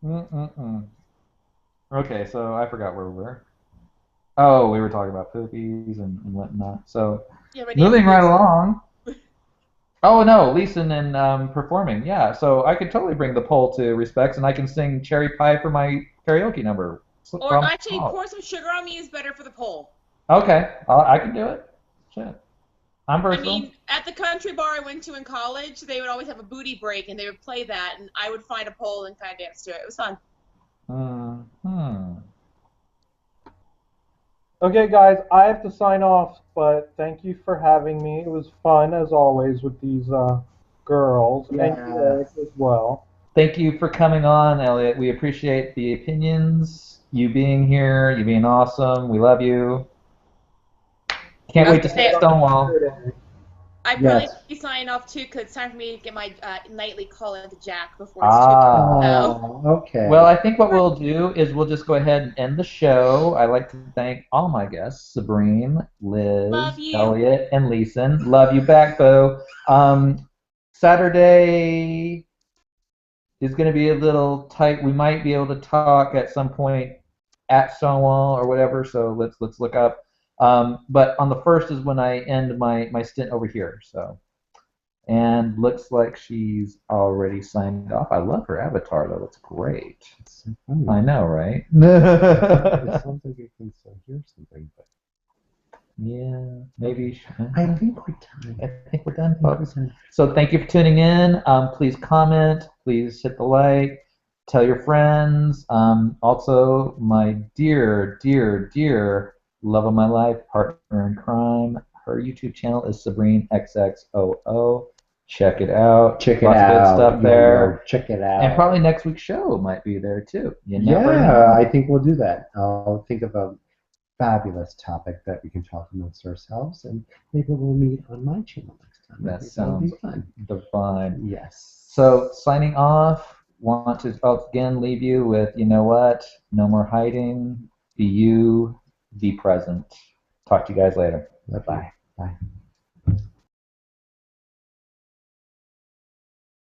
Mm-mm-mm. Okay, so I forgot where we were. Oh, we were talking about poopies and whatnot. So, Yeah, my name moving is right Lisa. along. Oh no, Leeson and performing. Yeah, so I could totally bring the pole to Respects, and I can sing Cherry Pie for my karaoke number. Or actually, pour some sugar on me is better for the poll. Okay, I can do it. Shit. I'm I versatile. mean, at the country bar I went to in college, they would always have a booty break, and they would play that, and I would find a pole and kind of dance to it. It was fun. Hmm. Okay, guys, I have to sign off, but thank you for having me. It was fun, as always, with these girls, and you, Eric, as well. Thank you for coming on, Elliot. We appreciate the opinions, you being here, you being awesome. We love you. Can't wait to see Stonewall. I probably Yes. be signing off too, because it's time for me to get my nightly call into Jack before it's too late. Oh, okay. Well, I think what we'll do is we'll just go ahead and end the show. I'd like to thank all my guests, Sabrine, Liz, Love you. Elliot, and Leeson. Love you back, Bo. Saturday is going to be a little tight. We might be able to talk at some point at Stonewall or whatever, so let's look up. But on the 1st is when I end my stint over here. So, and looks like she's already signed off. I love her avatar though; it's great. It's so funny. I know, right? It sounds like you can still hear something, but Yeah, maybe. I think we're done. I think we're done, folks. So thank you for tuning in. Please comment. Please hit the like. Tell your friends. Also, my dear, dear, dear love of my life, partner in crime. Her YouTube channel is SabrineXXOO. Check it out. Check it Lots out. of good stuff there. Check it out. And probably next week's show might be there too. You never Yeah, know. I think we'll do that. I'll think of a fabulous topic that we can talk amongst ourselves, and maybe we'll meet on my channel next time. I That think that'll sounds be fun. divine. Yes. So signing off. Want to again leave you with, you know what? No more hiding. Be you. Be present. Talk to you guys later. Bye. Bye.